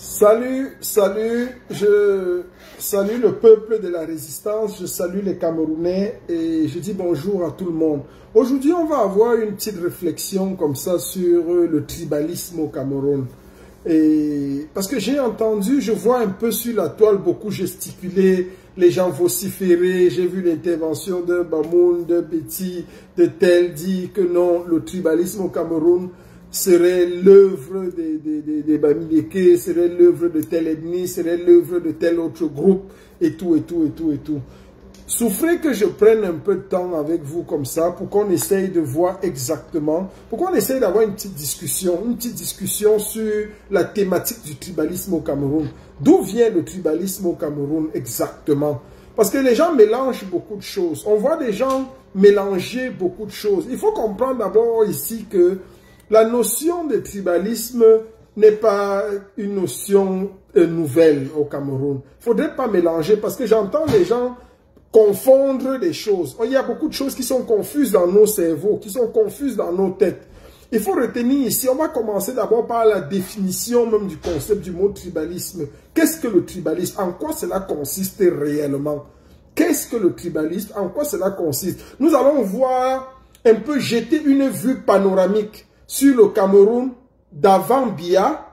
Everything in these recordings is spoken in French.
Je salue le peuple de la résistance, je salue les Camerounais et je dis bonjour à tout le monde. Aujourd'hui, on va avoir une petite réflexion comme ça sur le tribalisme au Cameroun. Parce que j'ai entendu, je vois un peu sur la toile beaucoup gesticuler, les gens vociférer, j'ai vu l'intervention d'un Bamoun, d'un Petit, de tel dit que non, le tribalisme au Cameroun serait l'œuvre des Bamileke, serait l'œuvre de telle ethnie, serait l'œuvre de tel autre groupe, et tout. Souffrez que je prenne un peu de temps avec vous comme ça, pour qu'on essaye de voir exactement, pour qu'on essaye d'avoir une petite discussion sur la thématique du tribalisme au Cameroun. D'où vient le tribalisme au Cameroun exactement? Parce que les gens mélangent beaucoup de choses. On voit des gens mélanger beaucoup de choses. Il faut comprendre d'abord ici que la notion de tribalisme n'est pas une notion nouvelle au Cameroun. Il ne faudrait pas mélanger parce que j'entends les gens confondre des choses. Il y a beaucoup de choses qui sont confuses dans nos cerveaux, qui sont confuses dans nos têtes. Il faut retenir ici, on va commencer d'abord par la définition même du concept du mot tribalisme. Qu'est-ce que le tribalisme? En quoi cela consiste réellement? Qu'est-ce que le tribalisme? En quoi cela consiste? Nous allons voir un peu jeter une vue panoramique sur le Cameroun d'avant Biya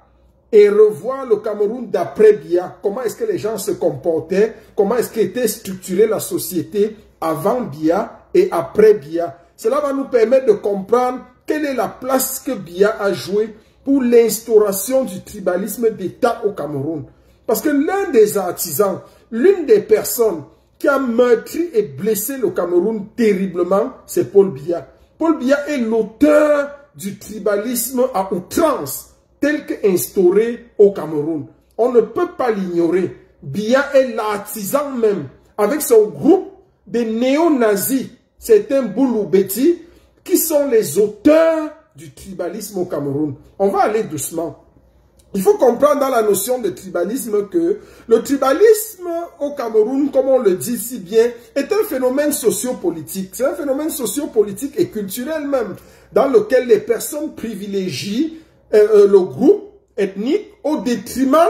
et revoir le Cameroun d'après Biya. Comment est-ce que les gens se comportaient? Comment est-ce qu'était structurée la société avant Biya et après Biya? Cela va nous permettre de comprendre quelle est la place que Biya a jouée pour l'instauration du tribalisme d'État au Cameroun. Parce que l'un des artisans, l'une des personnes qui a meurtri et blessé le Cameroun terriblement, c'est Paul Biya. Paul Biya est l'auteur du tribalisme à outrance, tel qu'instauré au Cameroun. On ne peut pas l'ignorer. Biya est l'artisan même, avec son groupe de néo-nazis, certains Bouloubeti, qui sont les auteurs du tribalisme au Cameroun. On va aller doucement. Il faut comprendre dans la notion de tribalisme que le tribalisme au Cameroun, comme on le dit si bien, est un phénomène sociopolitique. C'est un phénomène sociopolitique et culturel même, dans lequel les personnes privilégient le groupe ethnique au détriment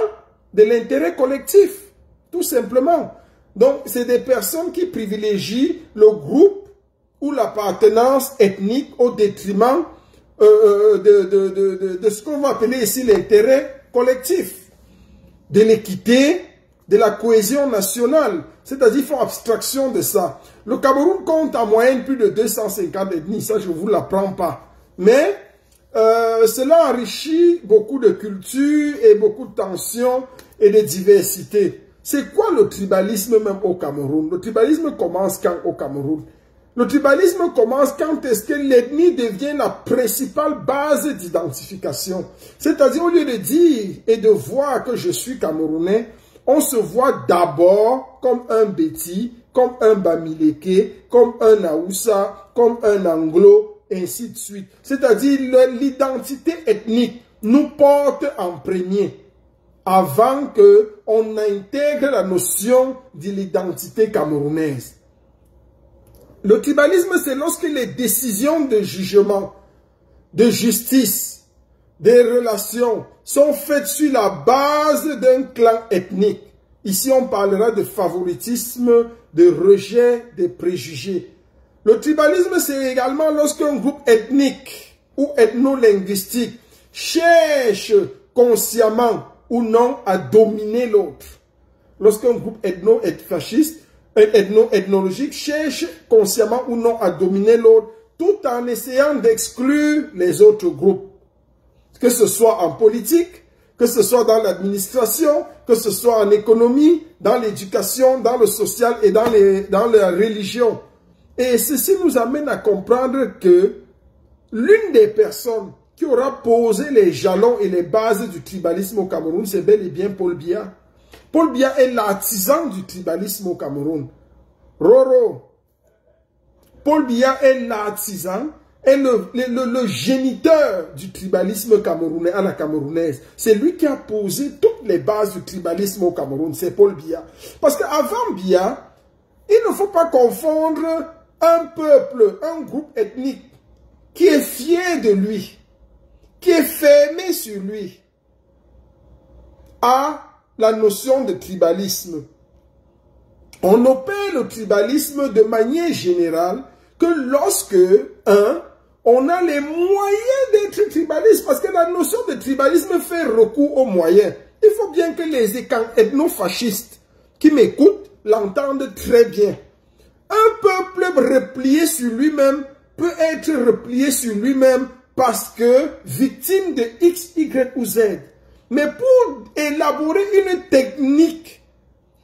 de l'intérêt collectif, tout simplement. Donc, c'est des personnes qui privilégient le groupe ou l'appartenance ethnique au détriment de ce qu'on va appeler ici l'intérêt collectif, de l'équité, de la cohésion nationale. C'est-à-dire, ils font abstraction de ça. Le Cameroun compte en moyenne plus de 250 ethnies, ça je ne vous l'apprends pas. Mais cela enrichit beaucoup de cultures et beaucoup de tensions et de diversité. C'est quoi le tribalisme même au Cameroun? Le tribalisme commence quand au Cameroun? Le tribalisme commence quand est-ce que l'ethnie devient la principale base d'identification. C'est-à-dire, au lieu de dire et de voir que je suis Camerounais, on se voit d'abord comme un Beti, comme un Bamileke, comme un Aoussa, comme un Anglo, ainsi de suite. C'est-à-dire, l'identité ethnique nous porte en premier, avant qu'on intègre la notion de l'identité camerounaise. Le tribalisme, c'est lorsque les décisions de jugement, de justice, des relations sont faites sur la base d'un clan ethnique. Ici, on parlera de favoritisme, de rejet, de préjugés. Le tribalisme, c'est également lorsqu'un groupe ethnique ou ethno-linguistique cherche consciemment ou non à dominer l'autre. Lorsqu'un groupe ethno-fasciste, ethnologique cherche consciemment ou non à dominer l'autre tout en essayant d'exclure les autres groupes. Que ce soit en politique, que ce soit dans l'administration, que ce soit en économie, dans l'éducation, dans le social et dans la religion. Et ceci nous amène à comprendre que l'une des personnes qui aura posé les jalons et les bases du tribalisme au Cameroun, c'est bel et bien Paul Biya. Paul Biya est l'artisan du tribalisme au Cameroun. Roro. Paul Biya est l'artisan et le géniteur du tribalisme camerounais à la camerounaise. C'est lui qui a posé toutes les bases du tribalisme au Cameroun. C'est Paul Biya. Parce qu'avant Biya, il ne faut pas confondre un peuple, un groupe ethnique qui est fier de lui, qui est fermé sur lui, à la notion de tribalisme. On opère le tribalisme de manière générale que lorsque, on a les moyens d'être tribaliste, parce que la notion de tribalisme fait recours aux moyens. Il faut bien que les ethnofascistes qui m'écoutent l'entendent très bien. Un peuple replié sur lui-même peut être replié sur lui-même parce que victime de X, Y ou Z. Mais pour élaborer une technique,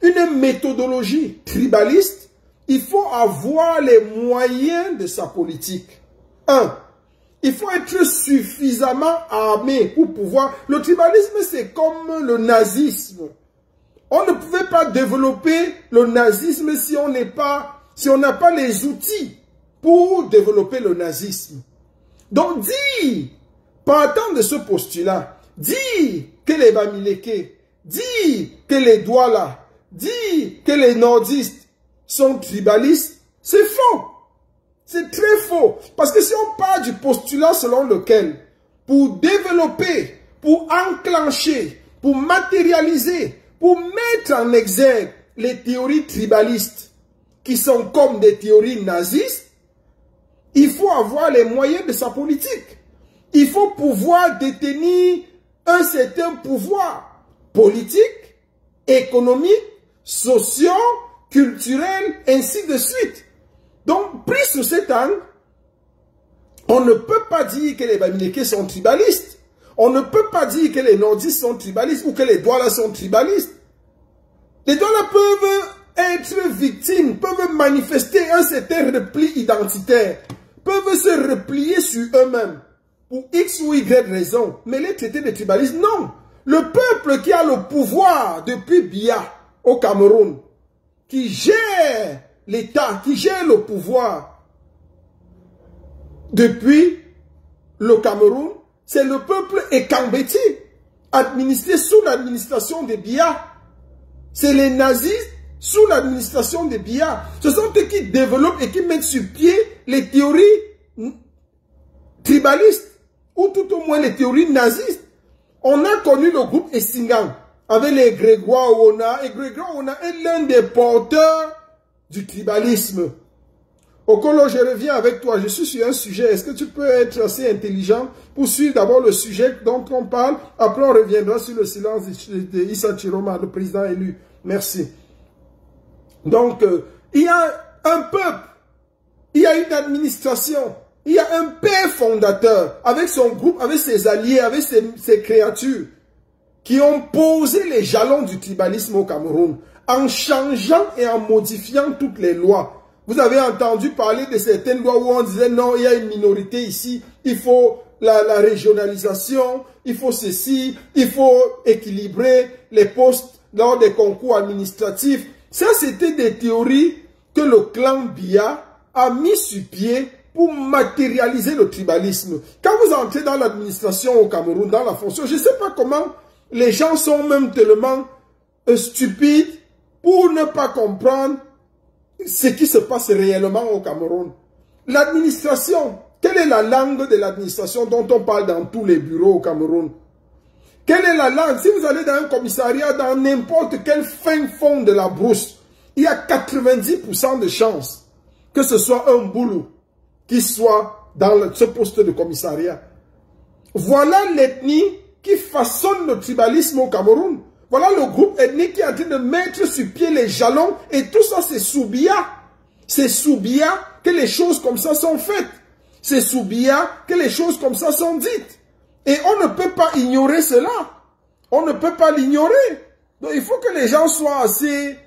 une méthodologie tribaliste, il faut avoir les moyens de sa politique. Il faut être suffisamment armé pour pouvoir... Le tribalisme, c'est comme le nazisme. On ne pouvait pas développer le nazisme si on n'a pas les outils pour développer le nazisme. Donc, partant de ce postulat, que les Bamileke, que les Douala, que les nordistes sont tribalistes, c'est faux. C'est très faux. Parce que si on part du postulat selon lequel, pour développer, pour enclencher, pour matérialiser, pour mettre en exergue les théories tribalistes, qui sont comme des théories nazistes, il faut avoir les moyens de sa politique. Il faut pouvoir détenir un certain pouvoir politique, économique, social, culturel, ainsi de suite. Donc, pris sous cet angle, on ne peut pas dire que les Bamileke sont tribalistes. On ne peut pas dire que les nordistes sont tribalistes ou que les Douala sont tribalistes. Les Douala peuvent être victimes, peuvent manifester un certain repli identitaire, peuvent se replier sur eux-mêmes pour X ou Y raison. Mais les traités de tribalisme, non. Le peuple qui a le pouvoir depuis Biya au Cameroun, qui gère l'État, qui gère le pouvoir depuis le Cameroun, c'est le peuple Ekambeti, administré sous l'administration de Biya. C'est les nazis sous l'administration de Biya. Ce sont eux qui développent et qui mettent sur pied les théories tribalistes, ou tout au moins les théories nazistes. On a connu le groupe Essingan, avec les Grégoire Ona, et Grégoire Ona est l'un des porteurs du tribalisme. Okolo, je reviens avec toi. Je suis sur un sujet. Est-ce que tu peux être assez intelligent pour suivre d'abord le sujet dont on parle? Après, on reviendra sur le silence de Issa Chiroma, le président élu. Merci. Donc, il y a un peuple, il y a une administration, il y a un père fondateur avec son groupe, avec ses alliés, avec ses créatures qui ont posé les jalons du tribalisme au Cameroun en changeant et en modifiant toutes les lois. Vous avez entendu parler de certaines lois où on disait non, il y a une minorité ici, il faut la régionalisation, il faut ceci, il faut équilibrer les postes lors des concours administratifs. Ça, c'était des théories que le clan Biya a mis sur pied pour matérialiser le tribalisme. Quand vous entrez dans l'administration au Cameroun, dans la fonction, je ne sais pas comment les gens sont même tellement stupides pour ne pas comprendre ce qui se passe réellement au Cameroun. L'administration, quelle est la langue de l'administration dont on parle dans tous les bureaux au Cameroun? Quelle est la langue? Si vous allez dans un commissariat, dans n'importe quel fin fond de la brousse, il y a 90% de chances que ce soit un boulot qui soit dans ce poste de commissariat. Voilà l'ethnie qui façonne le tribalisme au Cameroun. Voilà le groupe ethnique qui est en train de mettre sur pied les jalons. Et tout ça, c'est sous Biya. C'est sous Biya que les choses comme ça sont faites. C'est sous Biya que les choses comme ça sont dites. Et on ne peut pas ignorer cela. On ne peut pas l'ignorer. Donc il faut que les gens soient assez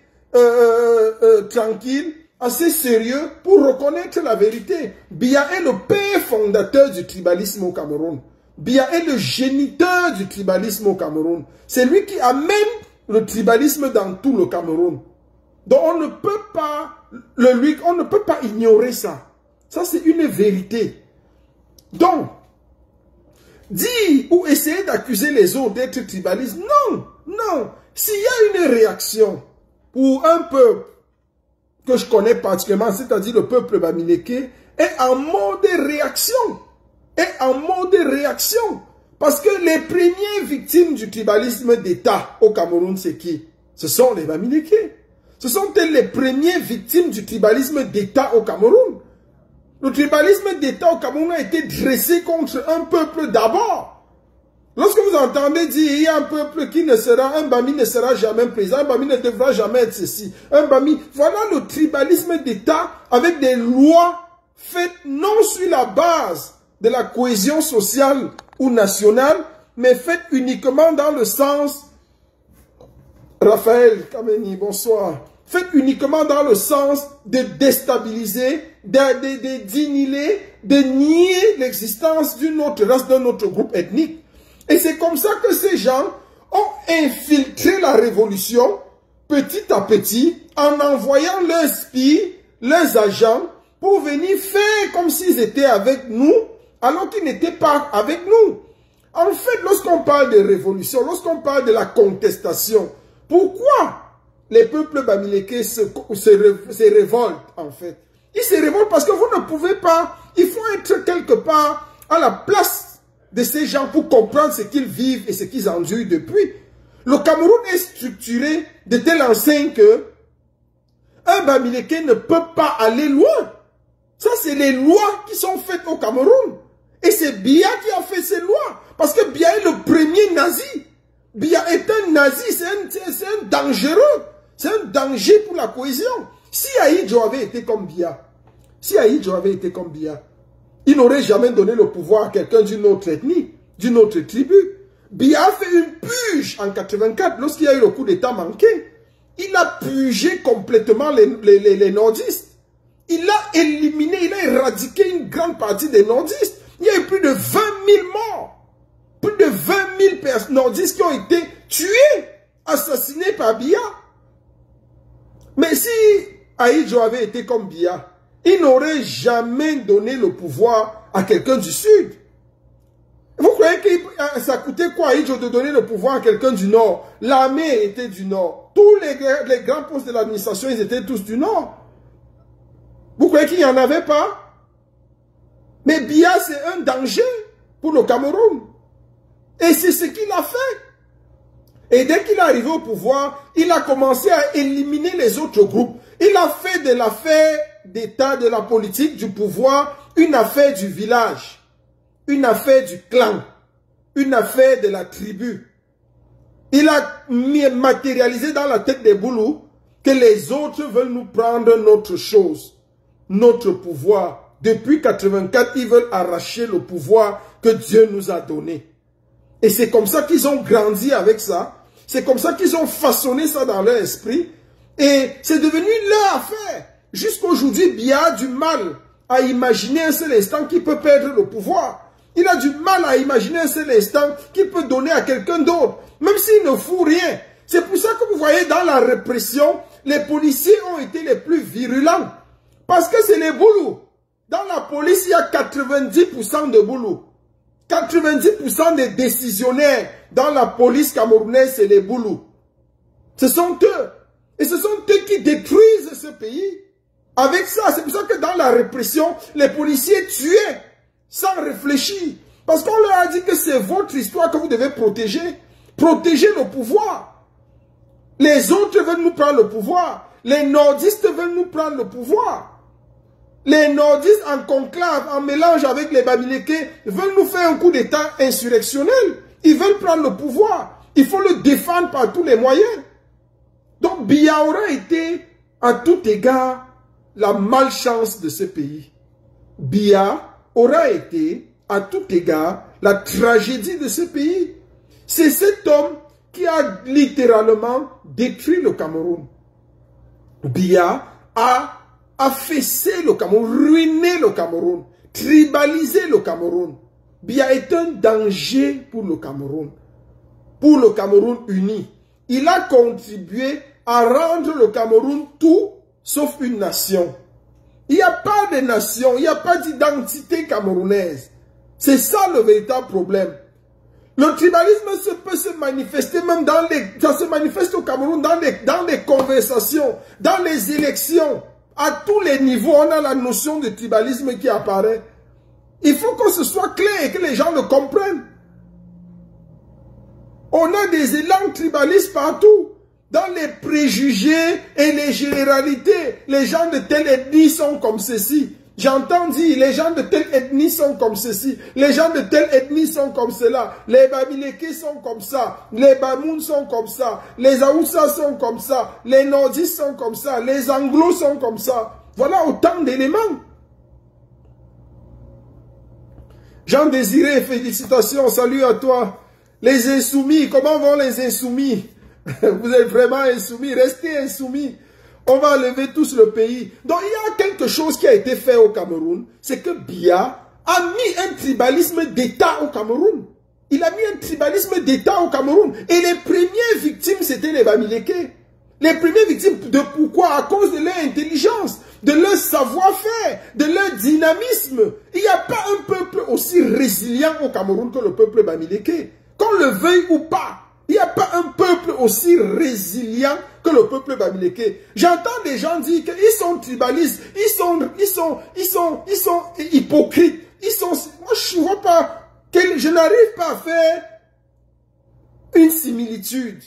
tranquilles, assez sérieux pour reconnaître la vérité. Biya est le père fondateur du tribalisme au Cameroun. Biya est le géniteur du tribalisme au Cameroun. C'est lui qui amène le tribalisme dans tout le Cameroun. Donc on ne peut pas ignorer ça. Ça c'est une vérité. Donc, dire ou essayer d'accuser les autres d'être tribalistes, non, non. S'il y a une réaction pour un peuple que je connais particulièrement, c'est-à-dire le peuple Bamileke, est en mode réaction. Est en mode réaction. Parce que les premières victimes du tribalisme d'État au Cameroun, c'est qui? Ce sont les Bamileke. Ce sont elles les premières victimes du tribalisme d'État au Cameroun. Le tribalisme d'État au Cameroun a été dressé contre un peuple d'abord. Lorsque vous entendez dire il y a un peuple qui ne sera, un Bami ne sera jamais président, un Bami ne devra jamais être ceci, un Bami, voilà le tribalisme d'État avec des lois faites non sur la base de la cohésion sociale ou nationale, mais faites uniquement dans le sens, Raphaël Kameni, bonsoir, faites uniquement dans le sens de déstabiliser, d'inhiler, de nier l'existence d'une autre race, d'un autre groupe ethnique. Et c'est comme ça que ces gens ont infiltré la révolution petit à petit en envoyant leurs spies, leurs agents pour venir faire comme s'ils étaient avec nous alors qu'ils n'étaient pas avec nous. En fait, lorsqu'on parle de révolution, lorsqu'on parle de la contestation, pourquoi les peuples bamileke se révoltent en fait? Ils se révoltent parce que vous ne pouvez pas, il faut être quelque part à la place de ces gens pour comprendre ce qu'ils vivent et ce qu'ils endurent depuis. Le Cameroun est structuré de telle enseigne que un Bamileke ne peut pas aller loin. Ça, c'est les lois qui sont faites au Cameroun. Et c'est Biya qui a fait ces lois. Parce que Biya est le premier nazi. Biya est un nazi, c'est un dangereux. C'est un danger pour la cohésion. Si Ahidjo avait été comme Biya, il n'aurait jamais donné le pouvoir à quelqu'un d'une autre ethnie, d'une autre tribu. Biya a fait une purge en 84 lorsqu'il y a eu le coup d'État manqué. Il a purgé complètement les nordistes. Il a éliminé, il a éradiqué une grande partie des nordistes. Il y a eu plus de 20 000 morts. Plus de 20 000 nordistes qui ont été tués, assassinés par Biya. Mais si Ahidjo avait été comme Biya, il n'aurait jamais donné le pouvoir à quelqu'un du Sud. Vous croyez que ça coûtait quoi à Ahidjo de donner le pouvoir à quelqu'un du Nord? L'armée était du Nord. Tous les grands postes de l'administration, ils étaient tous du Nord. Vous croyez qu'il n'y en avait pas? Mais Biya, c'est un danger pour le Cameroun. Et c'est ce qu'il a fait. Et dès qu'il est arrivé au pouvoir, il a commencé à éliminer les autres groupes. Il a fait de l'affaire d'État, de la politique, du pouvoir, une affaire du village, une affaire du clan, une affaire de la tribu. Il a matérialisé dans la tête des Boulous que les autres veulent nous prendre notre chose, notre pouvoir. Depuis 84, ils veulent arracher le pouvoir que Dieu nous a donné. Et c'est comme ça qu'ils ont grandi avec ça. C'est comme ça qu'ils ont façonné ça dans leur esprit. Et c'est devenu leur affaire. Jusqu'aujourd'hui, Biya a du mal à imaginer un seul instant qu'il peut perdre le pouvoir. Il a du mal à imaginer un seul instant qu'il peut donner à quelqu'un d'autre, même s'il ne fout rien. C'est pour ça que vous voyez dans la répression, les policiers ont été les plus virulents. Parce que c'est les Boulous. Dans la police, il y a 90% de Boulous. 90% des décisionnaires dans la police camerounaise, c'est les Boulous. Ce sont eux. Et ce sont eux qui détruisent ce pays. Avec ça, c'est pour ça que dans la répression, les policiers tuaient sans réfléchir. Parce qu'on leur a dit que c'est votre histoire que vous devez protéger. Protéger le pouvoir. Les autres veulent nous prendre le pouvoir. Les nordistes veulent nous prendre le pouvoir. Les nordistes en conclave, en mélange avec les Bamileke, veulent nous faire un coup d'État insurrectionnel. Ils veulent prendre le pouvoir. Il faut le défendre par tous les moyens. Donc Biya aura été, à tout égard, la malchance de ce pays. Biya aura été, à tout égard, la tragédie de ce pays. C'est cet homme qui a littéralement détruit le Cameroun. Biya a affaissé le Cameroun, ruiné le Cameroun, tribalisé le Cameroun. Biya est un danger pour le Cameroun uni. Il a contribué à rendre le Cameroun tout sauf une nation. Il n'y a pas de nation, il n'y a pas d'identité camerounaise. C'est ça le véritable problème. Le tribalisme peut se manifester même ça se manifeste au Cameroun dans les conversations, dans les élections. À tous les niveaux, on a la notion de tribalisme qui apparaît. Il faut que ce soit clair et que les gens le comprennent. On a des élans tribalistes partout. Dans les préjugés et les généralités, les gens de telle ethnie sont comme ceci. J'entends dire, les gens de telle ethnie sont comme ceci. Les gens de telle ethnie sont comme cela. Les Bamileke sont comme ça. Les Bamoun sont comme ça. Les Aoussa sont comme ça. Les Nordistes sont comme ça. Les Anglos sont comme ça. Voilà autant d'éléments. Jean Désiré, félicitations, salut à toi. Les insoumis, comment vont les insoumis? Vous êtes vraiment insoumis, restez insoumis. On va enlever tous le pays. Donc il y a quelque chose qui a été fait au Cameroun, c'est que Biya a mis un tribalisme d'État au Cameroun. Il a mis un tribalisme d'État au Cameroun. Et les premières victimes, c'était les Bamileke. Les premières victimes, de pourquoi? À cause de leur intelligence, de leur savoir-faire, de leur dynamisme. Il n'y a pas un peuple aussi résilient au Cameroun que le peuple Bamileke. Qu'on le veuille ou pas. Il n'y a pas un peuple aussi résilient que le peuple Bamileke. J'entends des gens dire qu'ils sont tribalistes, ils sont hypocrites. Moi je ne vois pas, je n'arrive pas à faire une similitude.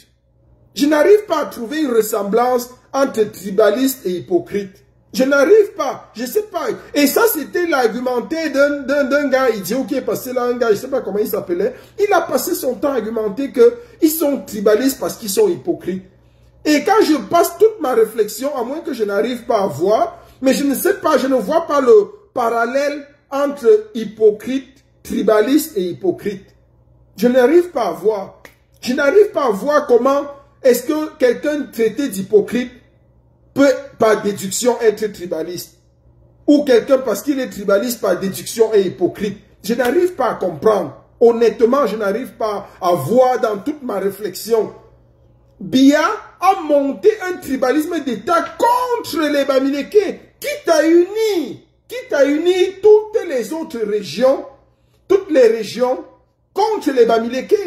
Je n'arrive pas à trouver une ressemblance entre tribaliste et hypocrite. Je n'arrive pas, je ne sais pas. Et ça, c'était l'argumentaire d'un gars idiot qui est passé là, un gars, je ne sais pas comment il s'appelait. Il a passé son temps à argumenter qu'ils sont tribalistes parce qu'ils sont hypocrites. Et quand je passe toute ma réflexion, à moins que je n'arrive pas à voir, mais je ne sais pas, je ne vois pas le parallèle entre hypocrite, tribaliste et hypocrite. Je n'arrive pas à voir. Je n'arrive pas à voir comment est-ce que quelqu'un traité d'hypocrite peut par déduction être tribaliste. Ou quelqu'un parce qu'il est tribaliste par déduction est hypocrite. Je n'arrive pas à comprendre. Honnêtement, je n'arrive pas à voir dans toute ma réflexion. Biya a monté un tribalisme d'État contre les Bamileke, quitte à unir toutes les autres régions, toutes les régions contre les Bamileke.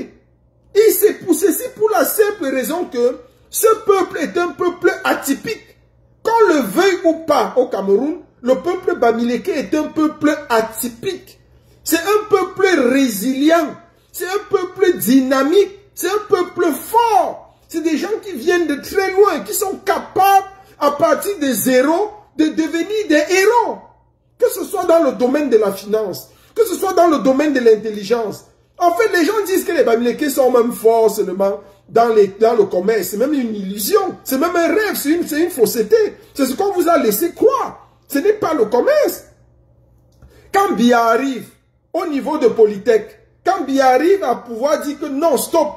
Et c'est pour ceci, pour la simple raison que ce peuple est un peuple atypique. Qu'on le veuille ou pas au Cameroun, le peuple Bamileke est un peuple atypique. C'est un peuple résilient. C'est un peuple dynamique. C'est un peuple fort. C'est des gens qui viennent de très loin, qui sont capables, à partir de zéro, de devenir des héros. Que ce soit dans le domaine de la finance, que ce soit dans le domaine de l'intelligence. En fait, les gens disent que les Bamileke sont même forts seulement dans le commerce. C'est même une illusion. C'est même un rêve. C'est une fausseté. C'est ce qu'on vous a laissé croire. Ce n'est pas le commerce. Quand Biya arrive au niveau de Polytech, quand Biya arrive à pouvoir dire que non, stop,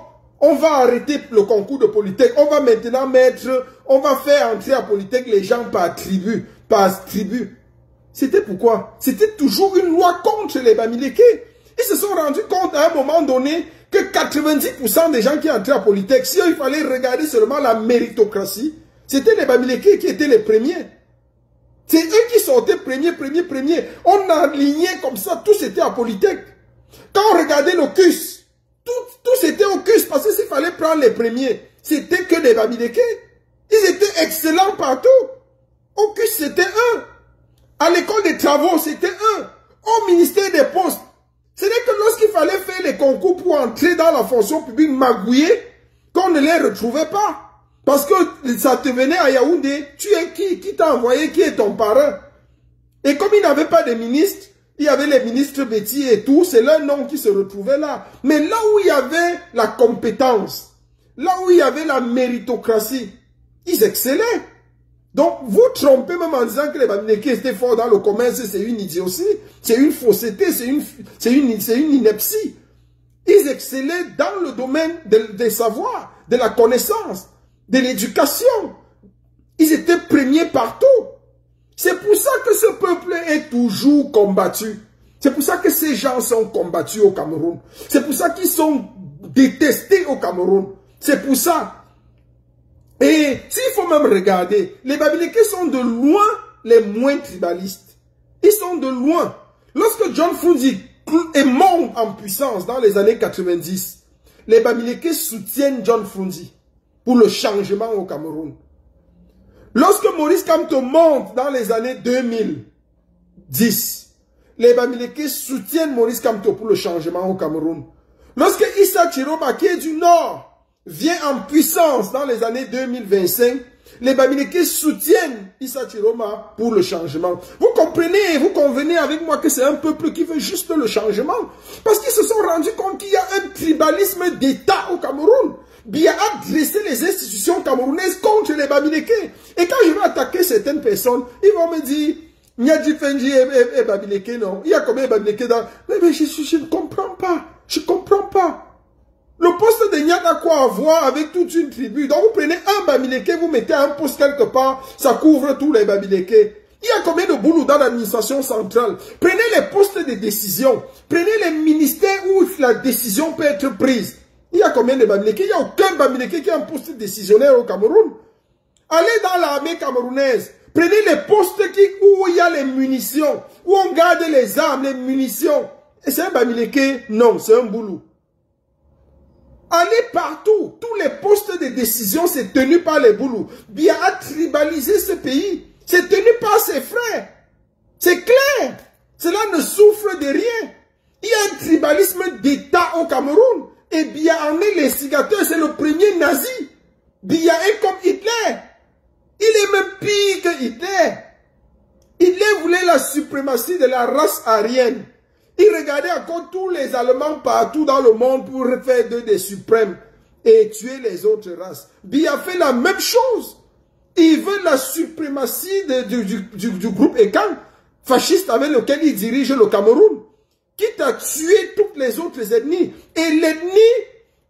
on va arrêter le concours de Polytech. On va maintenant on va faire entrer à Polytech les gens par tribu. C'était pourquoi? C'était toujours une loi contre les Bamileke. Ils se sont rendus compte à un moment donné que 90% des gens qui entraient à Polytech, si il fallait regarder seulement la méritocratie, c'était les Bamileke qui étaient les premiers. C'est eux qui sortaient premiers. On alignait comme ça, tous étaient à Polytech. Quand on regardait le CUS, tous étaient au CUS parce que s'il fallait prendre les premiers, c'était que les Bamileke. Ils étaient excellents partout. Au CUS, c'était eux. À l'école des travaux, c'était eux. Au ministère des Postes, ce n'est que lorsqu'il fallait faire les concours pour entrer dans la fonction publique magouillée qu'on ne les retrouvait pas. Parce que ça te venait à Yaoundé, tu es qui t'a envoyé, qui est ton parrain. Et comme il n'avait pas de ministre, il y avait les ministres Betty et tout, c'est leur nom qui se retrouvait là. Mais là où il y avait la compétence, là où il y avait la méritocratie, ils excellaient. Donc, vous trompez même en disant que les Bamileke étaient forts dans le commerce, c'est une idiotie, c'est une fausseté, c'est une ineptie. Ils excellaient dans le domaine des savoirs, de la connaissance, de l'éducation. Ils étaient premiers partout. C'est pour ça que ce peuple est toujours combattu. C'est pour ça que ces gens sont combattus au Cameroun. C'est pour ça qu'ils sont détestés au Cameroun. C'est pour ça. Et s'il faut même regarder, les Bamileke sont de loin les moins tribalistes. Ils sont de loin. Lorsque John Frunzi monte en puissance dans les années 90, les Bamileke soutiennent John Frunzi pour le changement au Cameroun. Lorsque Maurice Kamto monte dans les années 2010, les Bamileke soutiennent Maurice Kamto pour le changement au Cameroun. Lorsque Issa Chiroma, qui est du Nord, vient en puissance dans les années 2025, les Bamileke soutiennent Issa Chiroma pour le changement. Vous comprenez, vous convenez avec moi que c'est un peuple qui veut juste le changement. Parce qu'ils se sont rendus compte qu'il y a un tribalisme d'État au Cameroun. Biya a dressé les institutions camerounaises contre les Bamileke. Et quand je vais attaquer certaines personnes, ils vont me dire, Nyadji Fenji et Bamileke, non. Il y a combien de Bamileke dans... Mais je ne comprends pas. Je ne comprends pas. Le poste de Nyad a quoi à voir avec toute une tribu. Donc vous prenez un Bamileke, vous mettez un poste quelque part, ça couvre tous les Bamileke. Il y a combien de boulot dans l'administration centrale? Prenez les postes de décision. Prenez les ministères où la décision peut être prise. Il y a combien de Bamileke? Il n'y a aucun Bamileke qui a un poste décisionnaire au Cameroun. Allez dans l'armée camerounaise. Prenez les postes où il y a les munitions, où on garde les armes, les munitions. Et c'est un Bamileke? Non, c'est un boulot. Allez partout. Tous les postes de décision, c'est tenu par les boulous. Biya a tribalisé ce pays. C'est tenu par ses frères. C'est clair. Cela ne souffre de rien. Il y a un tribalisme d'État au Cameroun. Et Biya en est l'instigateur. C'est le premier nazi. Biya est comme Hitler. Il est même pire que Hitler. Hitler voulait la suprématie de la race aryenne. Il regardait encore tous les Allemands partout dans le monde pour faire d'eux des suprêmes et tuer les autres races. Biya fait la même chose. Il veut la suprématie du groupe Ekan, fasciste avec lequel il dirige le Cameroun, quitte à tuer toutes les autres ethnies. Et l'ethnie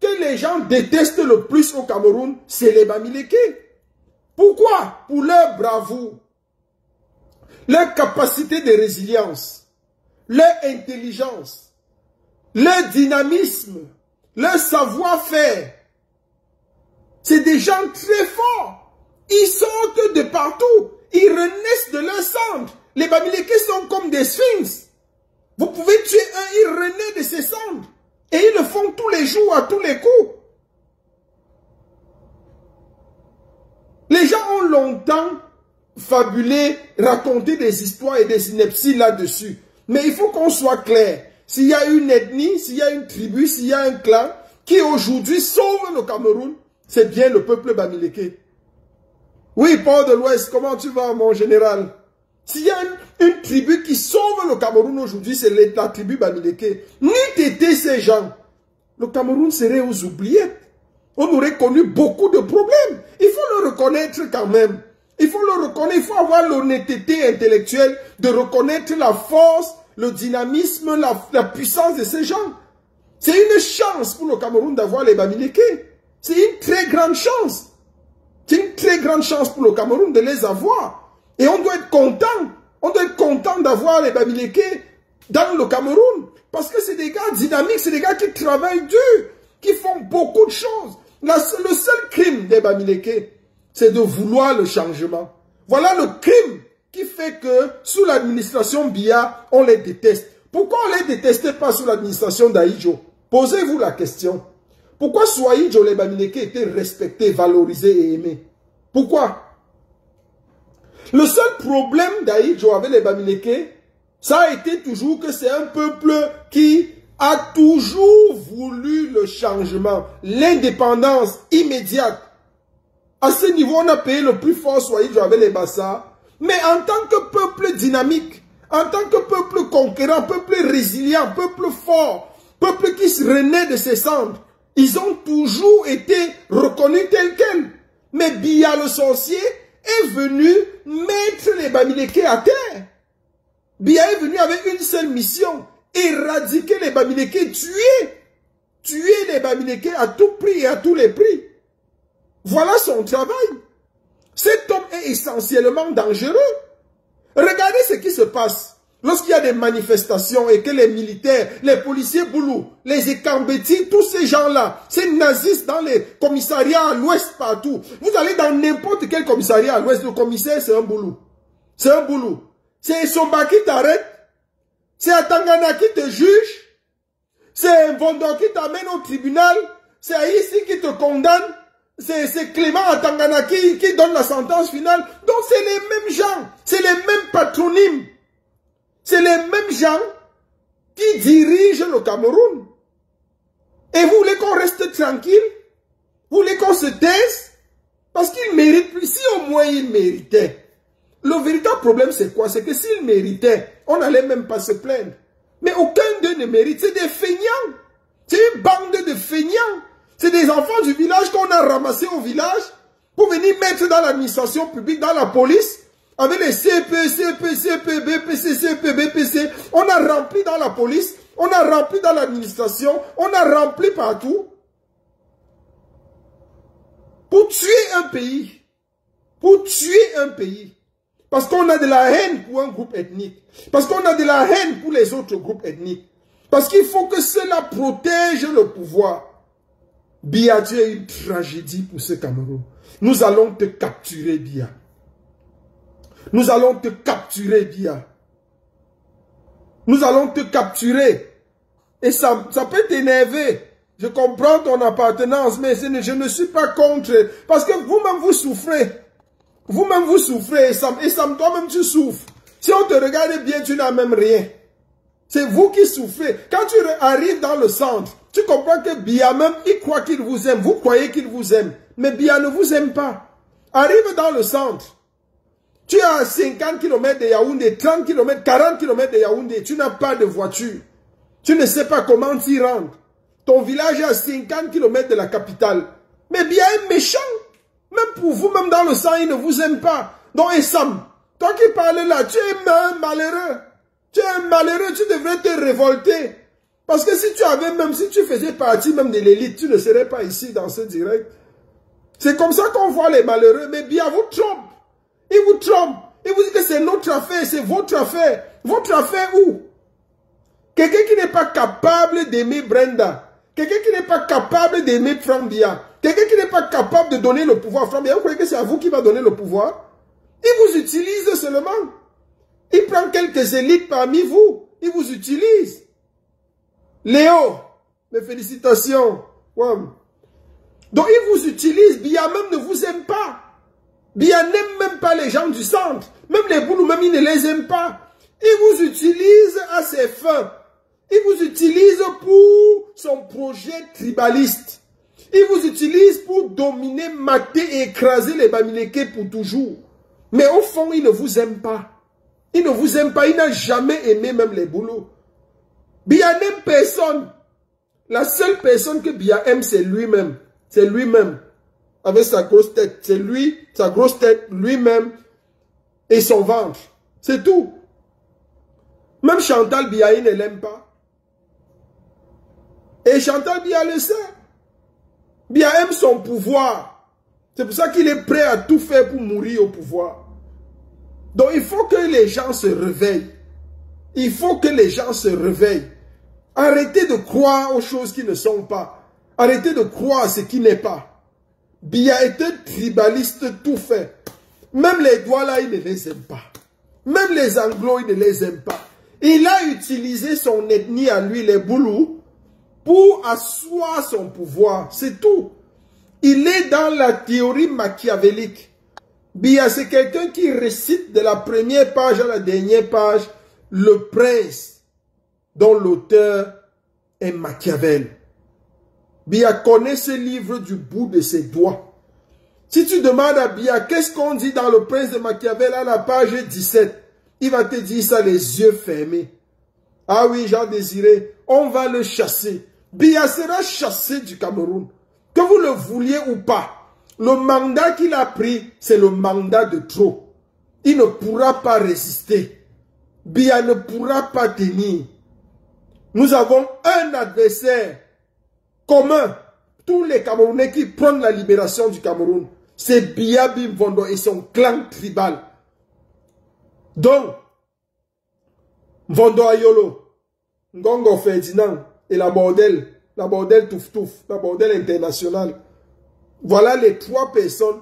que les gens détestent le plus au Cameroun, c'est les Bamileke. Pourquoi? Pour leur bravoure, leur capacité de résilience, leur intelligence, leur dynamisme, leur savoir-faire. C'est des gens très forts. Ils sortent de partout. Ils renaissent de leur cendre. Les Bamileke sont comme des sphinx. Vous pouvez tuer un, il renaît de ses cendres. Et ils le font tous les jours, à tous les coups. Les gens ont longtemps fabulé, raconté des histoires et des inepties là-dessus. Mais il faut qu'on soit clair. S'il y a une ethnie, s'il y a une tribu, s'il y a un clan qui aujourd'hui sauve le Cameroun, c'est bien le peuple Bamileke. Oui, Paul de l'Ouest, comment tu vas, mon général? S'il y a une tribu qui sauve le Cameroun aujourd'hui, c'est la tribu Bamileke. Ni t'étais ces gens. Le Cameroun serait aux oubliettes. On aurait connu beaucoup de problèmes. Il faut le reconnaître quand même. Il faut le reconnaître, il faut avoir l'honnêteté intellectuelle de reconnaître la force, le dynamisme, la puissance de ces gens. C'est une chance pour le Cameroun d'avoir les Bamileke. C'est une très grande chance. C'est une très grande chance pour le Cameroun de les avoir. Et on doit être content. On doit être content d'avoir les Bamileke dans le Cameroun. Parce que c'est des gars dynamiques, c'est des gars qui travaillent dur, qui font beaucoup de choses. Le seul crime des Bamileke, c'est de vouloir le changement. Voilà le crime qui fait que sous l'administration Biya, on les déteste. Pourquoi on ne les détestait pas sous l'administration d'Ahidjo? Posez-vous la question. Pourquoi sous Ahidjo, les Bamileke étaient respectés, valorisés et aimés? Pourquoi? Le seul problème d'Ahidjo avec les Bamileke, ça a été toujours que c'est un peuple qui a toujours voulu le changement, l'indépendance immédiate. À ce niveau, on a payé le plus fort sous Ahidjo avec les Bassa. Mais en tant que peuple dynamique, en tant que peuple conquérant, peuple résilient, peuple fort, peuple qui se renaît de ses cendres, ils ont toujours été reconnus tels quels. Mais Biya le sorcier est venu mettre les Bamileke à terre. Biya est venu avec une seule mission, éradiquer les Bamileke, tuer les Bamileke à tout prix et à tous les prix. Voilà son travail. Cet homme est essentiellement dangereux. Regardez ce qui se passe lorsqu'il y a des manifestations et que les militaires, les policiers boulous, les Ekambeti, tous ces gens-là, ces nazistes dans les commissariats à l'ouest partout. Vous allez dans n'importe quel commissariat à l'ouest, le commissaire c'est un boulou. C'est un boulou. C'est Somba qui t'arrête. C'est Atangana qui te juge. C'est Vondo qui t'amène au tribunal. C'est Aïssi qui te condamne. C'est Clément Atangana qui donne la sentence finale. Donc c'est les mêmes gens. C'est les mêmes patronymes. C'est les mêmes gens qui dirigent le Cameroun. Et vous voulez qu'on reste tranquille? Vous voulez qu'on se taise? Parce qu'il mérite plus. Si au moins il méritait. Le véritable problème c'est quoi? C'est que s'il méritait, on n'allait même pas se plaindre. Mais aucun d'eux ne mérite. C'est des feignants. C'est une bande de feignants. C'est des enfants du village qu'on a ramassés au village pour venir mettre dans l'administration publique, dans la police, avec les CP, CP, CP, BPC, CP, BPC. On a rempli dans la police, on a rempli dans l'administration, on a rempli partout. Pour tuer un pays. Pour tuer un pays. Parce qu'on a de la haine pour un groupe ethnique. Parce qu'on a de la haine pour les autres groupes ethniques. Parce qu'il faut que cela protège le pouvoir. Biya, tu es une tragédie pour ce Cameroun. Nous allons te capturer, Biya. Nous allons te capturer, Biya. Nous allons te capturer. Et ça peut t'énerver. Je comprends ton appartenance, mais je ne suis pas contre. Parce que vous-même, vous souffrez. Vous-même, vous souffrez. Et Sam, toi-même, tu souffres. Si on te regarde bien, tu n'as même rien. C'est vous qui souffrez. Quand tu arrives dans le centre, tu comprends que Biya même, il croit qu'il vous aime. Vous croyez qu'il vous aime. Mais Biya ne vous aime pas. Arrive dans le centre. Tu es à 50 km de Yaoundé, 30 km, 40 km de Yaoundé. Tu n'as pas de voiture. Tu ne sais pas comment t'y rendre. Ton village est à 50 km de la capitale. Mais Biya est méchant. Même pour vous, même dans le sang, il ne vous aime pas. Donc, Essam, toi qui parles là, tu es un malheureux. Tu es un malheureux, tu devrais te révolter. Parce que si tu avais, même si tu faisais partie même de l'élite, tu ne serais pas ici dans ce direct. C'est comme ça qu'on voit les malheureux. Mais Biya vous trompe. Il vous trompe. Il vous dit que c'est notre affaire, c'est votre affaire. Votre affaire où? Quelqu'un qui n'est pas capable d'aimer Brenda. Quelqu'un qui n'est pas capable d'aimer Franck Biya. Quelqu'un qui n'est pas capable de donner le pouvoir à Franck Biya. Vous croyez que c'est à vous qui va donner le pouvoir? Il vous utilise seulement. Il prend quelques élites parmi vous. Il vous utilise. Léo, mes félicitations. Ouais. Donc il vous utilise. Biya même ne vous aime pas. Biya n'aime même pas les gens du centre. Même les Boulous, même il ne les aime pas. Il vous utilise à ses fins. Il vous utilise pour son projet tribaliste. Il vous utilise pour dominer, mater et écraser les Bamileke pour toujours. Mais au fond, il ne vous aime pas. Il ne vous aime pas. Il n'a jamais aimé même les Boulous. Biya n'aime personne. La seule personne que Biya aime, c'est lui-même. C'est lui-même. Avec sa grosse tête. C'est lui, sa grosse tête, lui-même et son ventre. C'est tout. Même Chantal Biya, il ne l'aime pas. Et Chantal Biya le sait. Biya aime son pouvoir. C'est pour ça qu'il est prêt à tout faire pour mourir au pouvoir. Donc il faut que les gens se réveillent. Il faut que les gens se réveillent. Arrêtez de croire aux choses qui ne sont pas. Arrêtez de croire à ce qui n'est pas. Biya est un tribaliste tout fait. Même les Douala, il ne les aime pas. Même les Anglo, il ne les aime pas. Il a utilisé son ethnie à lui, les Boulous, pour asseoir son pouvoir. C'est tout. Il est dans la théorie machiavélique. Biya, c'est quelqu'un qui récite de la première page à la dernière page Le Prince, dont l'auteur est Machiavel. Biya connaît ce livre du bout de ses doigts. Si tu demandes à Biya, qu'est-ce qu'on dit dans Le Prince de Machiavel à la page 17, il va te dire ça les yeux fermés. Ah oui, Jean Désiré, on va le chasser. Biya sera chassé du Cameroun. Que vous le vouliez ou pas, le mandat qu'il a pris, c'est le mandat de trop. Il ne pourra pas résister. Biya ne pourra pas tenir. Nous avons un adversaire commun. Tous les Camerounais qui prennent la libération du Cameroun, c'est Biya Bimvondo et son clan tribal. Donc, Mvondo Ayolo, Ngongo Ferdinand et la bordel Touf Touf, la bordel internationale. Voilà les trois personnes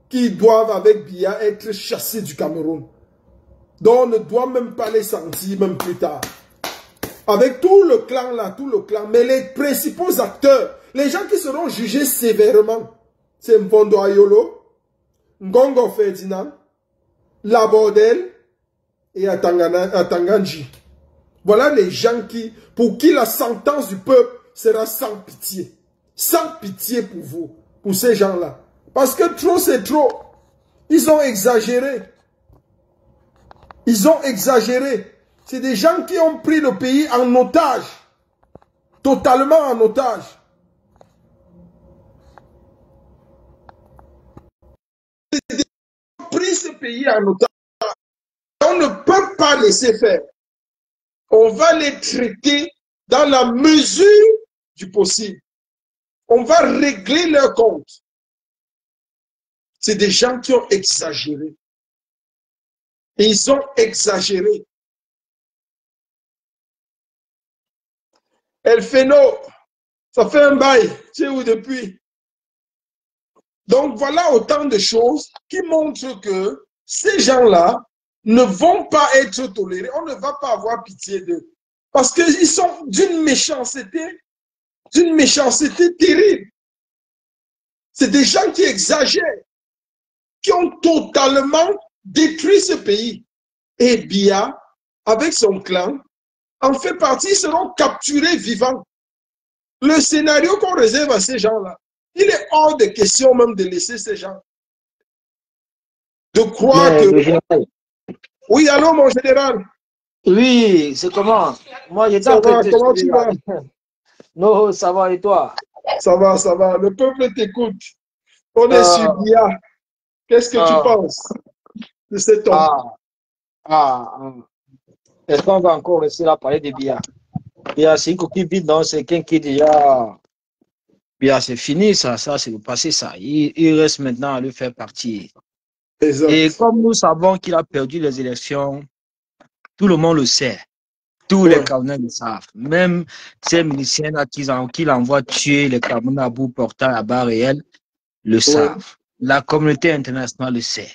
qui doivent avec Biya être chassées du Cameroun. Donc on ne doit même pas les sentir même plus tard. Avec tout le clan là, tout le clan, mais les principaux acteurs, les gens qui seront jugés sévèrement, c'est Mvondo Ayolo, Ngongo Ferdinand, la bordel et Atanganji. Voilà les gens pour qui la sentence du peuple sera sans pitié. Sans pitié pour vous, pour ces gens-là. Parce que trop, c'est trop. Ils ont exagéré. Ils ont exagéré. C'est des gens qui ont pris le pays en otage. Totalement en otage. Ils ont pris ce pays en otage. On ne peut pas laisser faire. On va les traiter dans la mesure du possible. On va régler leur compte. C'est des gens qui ont exagéré. Et ils ont exagéré. El Feno, ça fait un bail. Tu es où depuis? Donc voilà autant de choses qui montrent que ces gens-là ne vont pas être tolérés. On ne va pas avoir pitié d'eux. Parce qu'ils sont d'une méchanceté terrible. C'est des gens qui exagèrent, qui ont totalement détruit ce pays. Et Biya, avec son clan, en fait partie, ils seront capturés vivants. Le scénario qu'on réserve à ces gens-là, il est hors de question même de laisser ces gens. De croire que... Oui, allô, mon général. Oui, c'est comment? Moi, j'étais en train de comment tu vas? Non, ça va et toi? Ça va, ça va. Le peuple t'écoute. On est sur Biya. Qu'est-ce que tu penses de cet homme? Est-ce qu'on va encore rester là parler de Biya? Biya, c'est une coquille vide, non? C'est quelqu'un qui est déjà... Biya, c'est fini, ça c'est le passé, ça. Il reste maintenant à le faire partir. Exact. Et comme nous savons qu'il a perdu les élections, tout le monde le sait. Tous les Camerounais le savent. Même ces miliciens-là qui l'envoient tuer les Camerounais à bout portant à barre réelle le savent. La communauté internationale le sait.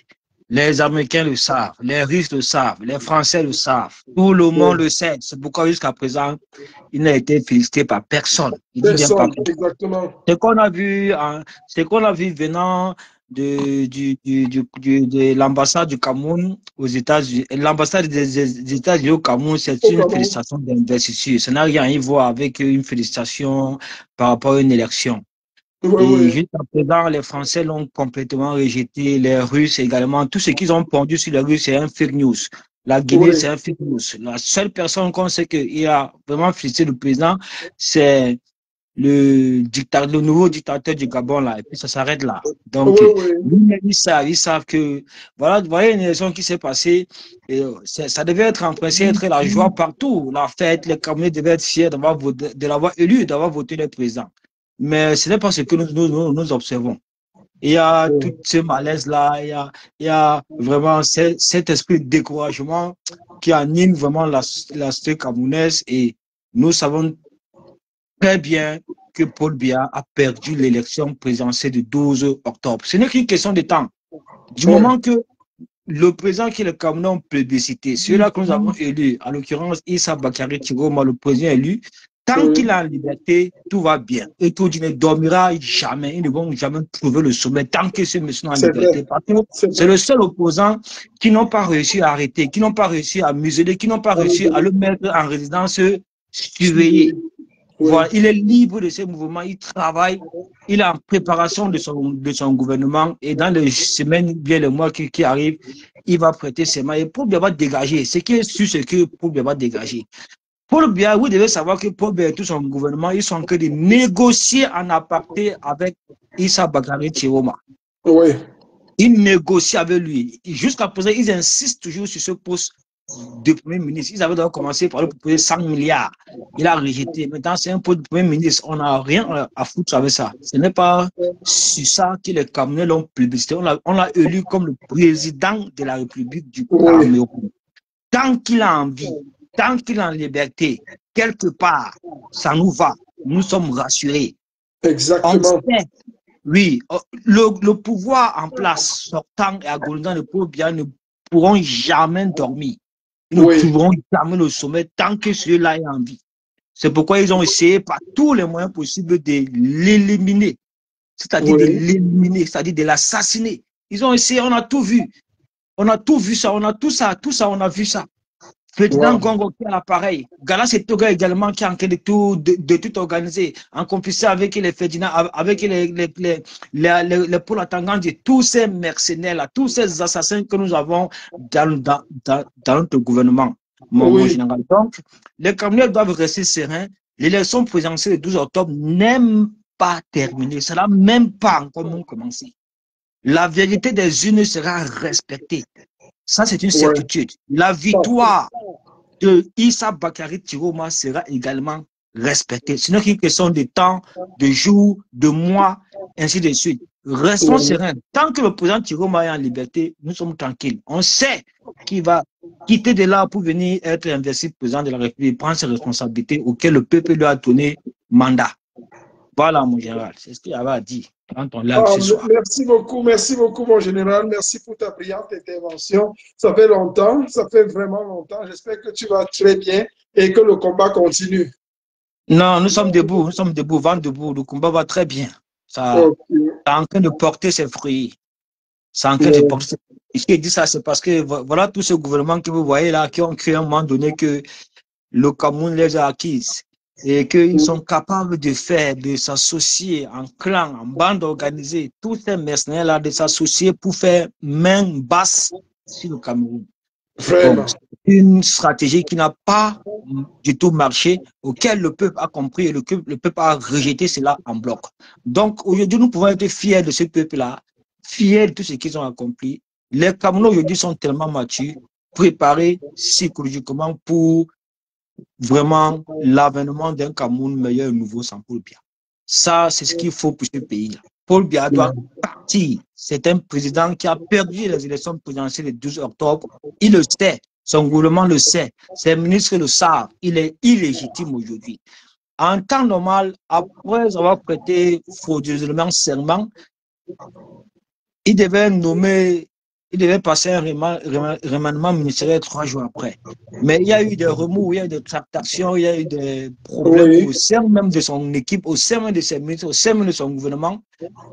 Les Américains le savent. Les Russes le savent. Les Français le savent. Tout le monde le sait. C'est pourquoi jusqu'à présent, il n'a été félicité par personne. Personne, exactement. Ce qu'on a vu, venant de l'ambassade du Cameroun aux États-Unis, l'ambassade des États-Unis au Cameroun, c'est une félicitation d'investiture. Ça n'a rien à voir avec une félicitation par rapport à une élection. Jusqu'à présent, les Français l'ont complètement rejeté, les Russes également. Tout ce qu'ils ont pondu sur les Russes, c'est un fake news. La Guinée, c'est un fake news. La seule personne qu'on sait qu'il a vraiment félicité le président, c'est le nouveau dictateur du Gabon, là, et puis ça s'arrête là. Donc, ils savent que, voilà, vous voyez une élection qui s'est passée, et ça devait être en principe être la joie partout, la fête, les Camerounais devaient être fiers de l'avoir élu, d'avoir voté le président. Mais ce n'est pas ce que nous observons. Il y a tout ce malaise-là, il y a vraiment cet esprit de découragement qui anime vraiment la société camerounaise, et nous savons très bien que Paul Biya a perdu l'élection présidentielle du 12 octobre. Ce n'est qu'une question de temps. Du moment que le président qui est le Cameroun ont plébiscité, celui-là que nous avons élu, en l'occurrence Issa Bakary Tiroma, le président élu, tant qu'il est en liberté, tout va bien. Et tout ne dormira jamais. Ils ne vont jamais trouver le sommet tant que ce monsieur est en liberté. Parce que c'est le seul opposant qui n'ont pas réussi à arrêter, qui n'ont pas réussi à museler, qui n'ont pas réussi à le mettre en résidence surveillée. Voilà, il est libre de ses mouvements, il travaille, il est en préparation de son gouvernement, et dans les semaines, bien les mois qui arrivent, il va prêter ses mains et Paul Biya va dégager. Ce qui est sûr, c'est que Paul Biya va dégager. Paul Biya, vous devez savoir que Paul Biya et tout son gouvernement, ils sont en train de négocier en aparté avec Issa Bakary Tiroma. Oui. Ils négocient avec lui. Jusqu'à présent, ils insistent toujours sur ce poste de Premier ministre. Ils avaient d'abord commencé par lui proposer 100 milliards. Il a rejeté. Maintenant, c'est un poste de Premier ministre. On n'a rien à foutre avec ça. Ce n'est pas sur ça que les Camerounais l'ont plébiscité. On l'a élu comme le président de la République du Cameroun. Tant qu'il a envie, tant qu'il est en liberté, quelque part, ça nous va. Nous sommes rassurés. Exactement. Oui, le pouvoir en place, sortant et agonisant de Paul Biya ne pourront jamais dormir. Ils ne trouveront jamais le sommet tant que ceux-là est en vie. C'est pourquoi ils ont essayé par tous les moyens possibles de l'éliminer. C'est-à-dire de l'éliminer, c'est-à-dire de l'assassiner. Ils ont essayé, on a tout vu. On a tout vu ça, on a tout ça, on a vu ça. Ferdinand Wow. Gongo qui a l'appareil. Gala Setoga également qui est en train de tout organiser, en complicité avec les Ferdinand, avec les Paul Atangandi, tous ces mercenaires-là, tous ces assassins que nous avons dans notre gouvernement, mon Oui, général. Donc, les Camerounais doivent rester sereins. L'élection présidentielle du 12 octobre n'est même pas terminée. Ça n'a même pas encore commencé. La vérité des urnes sera respectée. Ça, c'est une ouais. certitude. La victoire de Issa Bakary Tiroma sera également respectée. Ce n'est qu'une question de temps, de jours, de mois, ainsi de suite. Restons Ouais. sereins. Tant que le président Tiroma est en liberté, nous sommes tranquilles. On sait qu'il va quitter de là pour venir être investi président de la République, prendre ses responsabilités auxquelles le peuple lui a donné mandat. Voilà, mon général. C'est ce qu'il avait à dire quand on l'a Ah, ce soir. merci beaucoup, mon général. Merci pour ta brillante intervention. Ça fait longtemps, ça fait vraiment longtemps. J'espère que tu vas très bien et que le combat continue. Non, nous sommes debout, vent debout. Le combat va très bien. Ça, Ok. est en train de porter ses fruits. C'est en train de Ouais. porter ses fruits. Et si je dis ça, c'est parce que voilà tout ce gouvernement que vous voyez là, qui ont cru à un moment donné que le Cameroun les a acquises et qu'ils sont capables de faire, de s'associer en clan, en bande organisée, tous ces mercenaires-là, de s'associer pour faire main basse sur le Cameroun. Bon, Vraiment. c'est une stratégie qui n'a pas du tout marché, auquel le peuple a compris et le peuple a rejeté cela en bloc. Donc aujourd'hui, nous pouvons être fiers de ce peuple-là, fiers de tout ce qu'ils ont accompli. Les Camerounais aujourd'hui sont tellement matures, préparés psychologiquement pour vraiment l'avènement d'un Cameroun meilleur et nouveau sans Paul Biya. Ça, c'est ce qu'il faut pour ce pays-là. Paul Biya doit partir. C'est un président qui a perdu les élections présidentielles le 12 octobre. Il le sait. Son gouvernement le sait. Ses ministres le savent. Il est illégitime aujourd'hui. En temps normal, après avoir prêté frauduleusement serment, il devait nommer, il devait passer un remaniement ministériel 3 jours après. Mais il y a eu des remous, il y a eu des tractations, il y a eu des problèmes Oui. au sein même de son équipe, au sein même de ses ministres, au sein même de son gouvernement,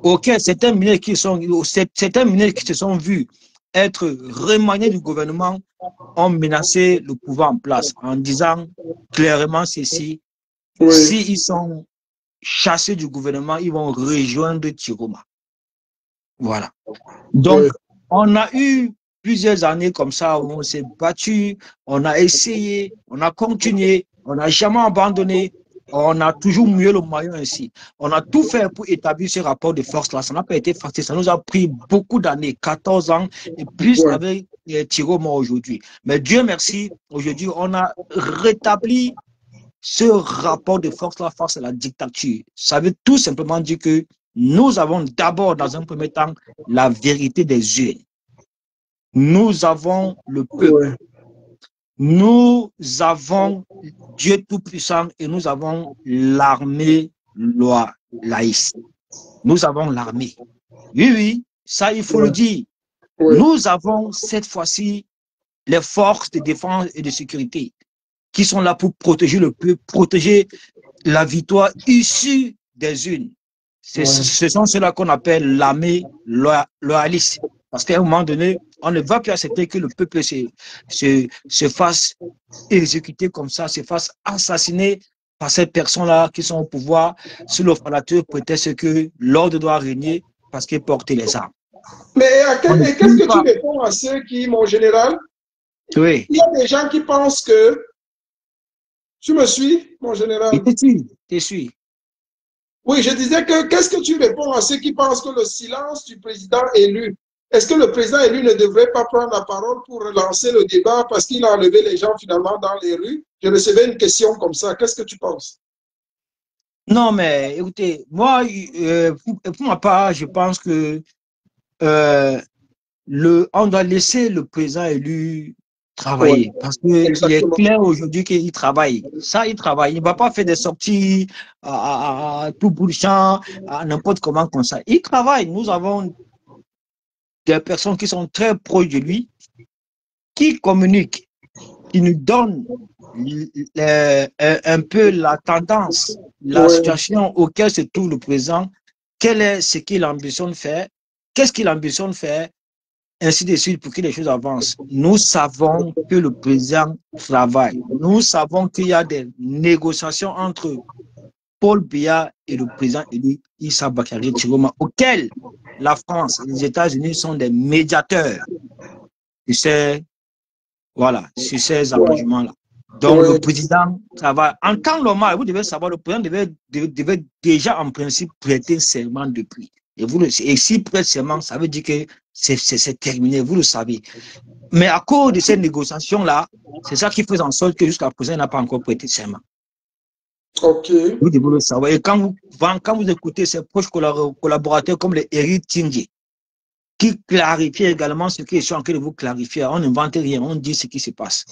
auxquels certains ministres qui se sont vus être remaniés du gouvernement ont menacé le pouvoir en place en disant clairement ceci, Oui. s'ils sont chassés du gouvernement, ils vont rejoindre Tiroma. Voilà. Oui. Donc, on a eu plusieurs années comme ça où on s'est battu, on a essayé, on a continué, on n'a jamais abandonné, on a toujours mué le maillot ainsi. On a tout fait pour établir ce rapport de force-là. Ça n'a pas été facile, ça nous a pris beaucoup d'années, 14 ans, et plus Ouais. avec Thierry Mort aujourd'hui. Mais Dieu merci, aujourd'hui, on a rétabli ce rapport de force-là face à la dictature. Ça veut tout simplement dire que nous avons d'abord, dans un premier temps, la vérité des urnes. Nous avons le peuple. Ouais. Nous avons Dieu Tout-Puissant et nous avons l'armée laïque. Nous avons l'armée. Oui, oui, ça, il faut le Ouais. dire. Ouais. Nous avons cette fois-ci les forces de défense et de sécurité qui sont là pour protéger le peuple, protéger la victoire issue des urnes. Ce sont ceux-là qu'on appelle l'armée loyaliste. Parce qu'à un moment donné, on ne va plus accepter que le peuple se fasse exécuter comme ça, se fasse assassiner par ces personnes-là qui sont au pouvoir sous le falateur prétexte que l'ordre doit régner parce qu'ils portent les armes. Mais On ne qu'est-ce peut que tu pas. réponds à ceux qui, mon général, Oui. il y a des gens qui pensent que, tu me suis, mon Et général? tu suis. Oui, je disais que qu'est-ce que tu réponds à ceux qui pensent que le silence du président élu, est-ce que le président élu ne devrait pas prendre la parole pour relancer le débat parce qu'il a enlevé les gens finalement dans les rues? Je recevais une question comme ça. Qu'est-ce que tu penses? Non, mais écoutez, moi, pour ma part, je pense que euh, on doit laisser le président élu Oui, travailler parce qu'il est exactement. clair aujourd'hui qu'il travaille. Ça, il travaille. Il ne va pas faire des sorties à tout bout de champ, à n'importe comment comme ça. Il travaille. Nous avons des personnes qui sont très proches de lui, qui communiquent, qui nous donnent un peu la tendance, la Oui, situation auquel se trouve le président, quel est ce qu'il ambitionne faire, qu'est-ce qu'il ambitionne faire, ainsi de suite, pour que les choses avancent. Nous savons que le président travaille. Nous savons qu'il y a des négociations entre Paul Biya et le président élu Issa Bakary Chiroma, auxquels la France et les États-Unis sont des médiateurs voilà, sur ces arrangements-là. Donc, le président travaille. En temps normal, vous devez savoir, le président devait déjà en principe prêter serment depuis. Et s'il prête serment, ça veut dire que c'est terminé, vous le savez. Mais à cause de ces négociations-là, c'est ça qui fait en sorte que jusqu'à présent, il n'a pas encore prêté serment. Ok. Vous devez le savoir. Et quand vous écoutez ses proches collaborateurs comme les Eric Tindje, qui clarifient également ce qu'ils sont en train de vous clarifier, on n'invente rien, on dit ce qui se passe.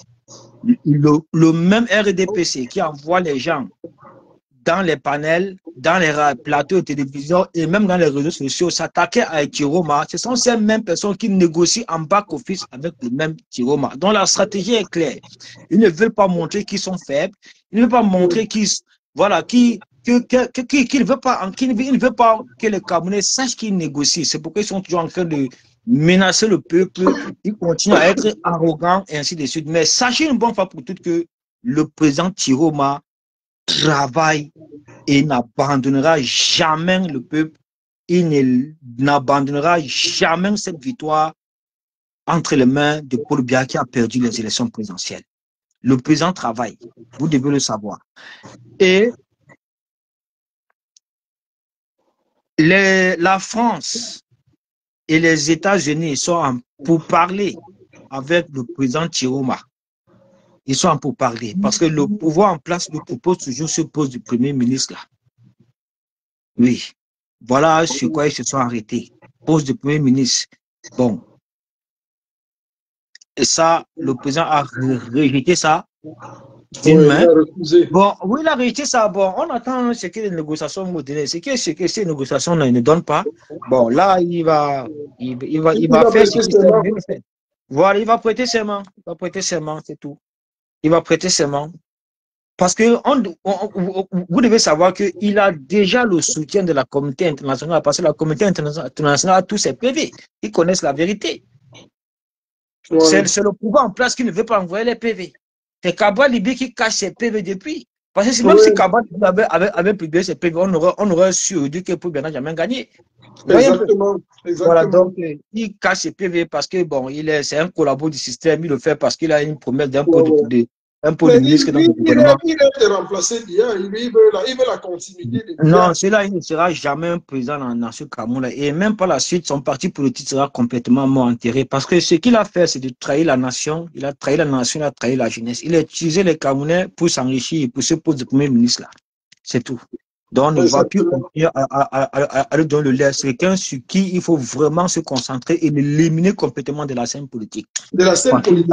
Le même RDPC qui envoie les gens dans les panels, dans les plateaux de télévision et même dans les réseaux sociaux, s'attaquer à Chiroma, ce sont ces mêmes personnes qui négocient en back-office avec le même Chiroma. Donc la stratégie est claire. Ils ne veulent pas montrer qu'ils sont faibles, ils ne veulent pas montrer qu'ils ne veulent pas que les Camerounais sachent qu'ils négocient. C'est pourquoi ils sont toujours en train de menacer le peuple, ils continuent à être arrogants et ainsi de suite. Mais sachez une bonne fois pour toutes que le président Chiroma travaille et n'abandonnera jamais le peuple. Il n'abandonnera jamais cette victoire entre les mains de Paul Biya qui a perdu les élections présidentielles. Le président travaille, vous devez le savoir. Et la France et les États-Unis sont pour parler avec le président Chiroma. Ils sont en pourparlers parce que le pouvoir en place le propose toujours ce poste du Premier ministre là. Oui. Voilà sur quoi ils se sont arrêtés. Poste du Premier ministre. Bon. Et ça, le président a rejeté ça d'une main. Bon, oui, il a rejeté ça. Bon, on attend ce que les négociations vont donner. Ce que ces négociations ne donnent pas. Bon, là, il va faire ce qu'il fait. Voilà, il va prêter serment. Il va prêter serment, c'est tout. Il va prêter serment. Parce que vous devez savoir qu'il a déjà le soutien de la communauté internationale, parce que la communauté internationale a tous ses PV. Ils connaissent la vérité. Ouais. C'est le pouvoir en place qui ne veut pas envoyer les PV. C'est Kabal Libé qui cache ses PV depuis. Parce que même si Kabal avait publié ses PV, on aurait su dire que Paul Biya n'a jamais gagné. Exactement. Voilà, donc il cache ses PV parce que bon, c'est un collaborateur du système, il le fait parce qu'il a une promesse d'un peu de ministre dans le gouvernement. Il est remplacé bien, il veut la continuité. Non, celui-là, il ne sera jamais un président dans ce Cameroun-là. Et même par la suite, son parti politique sera complètement mort enterré. Parce que ce qu'il a fait, c'est de trahir la nation. Il a trahi la nation, il a trahi la jeunesse. Il a utilisé les Camerounais pour s'enrichir et pour se poser de Premier ministre là. C'est tout. Donc, on ne va plus continuer à lui donner le lait. C'est quelqu'un sur qui il faut vraiment se concentrer et l'éliminer complètement de la scène politique. De la scène politique.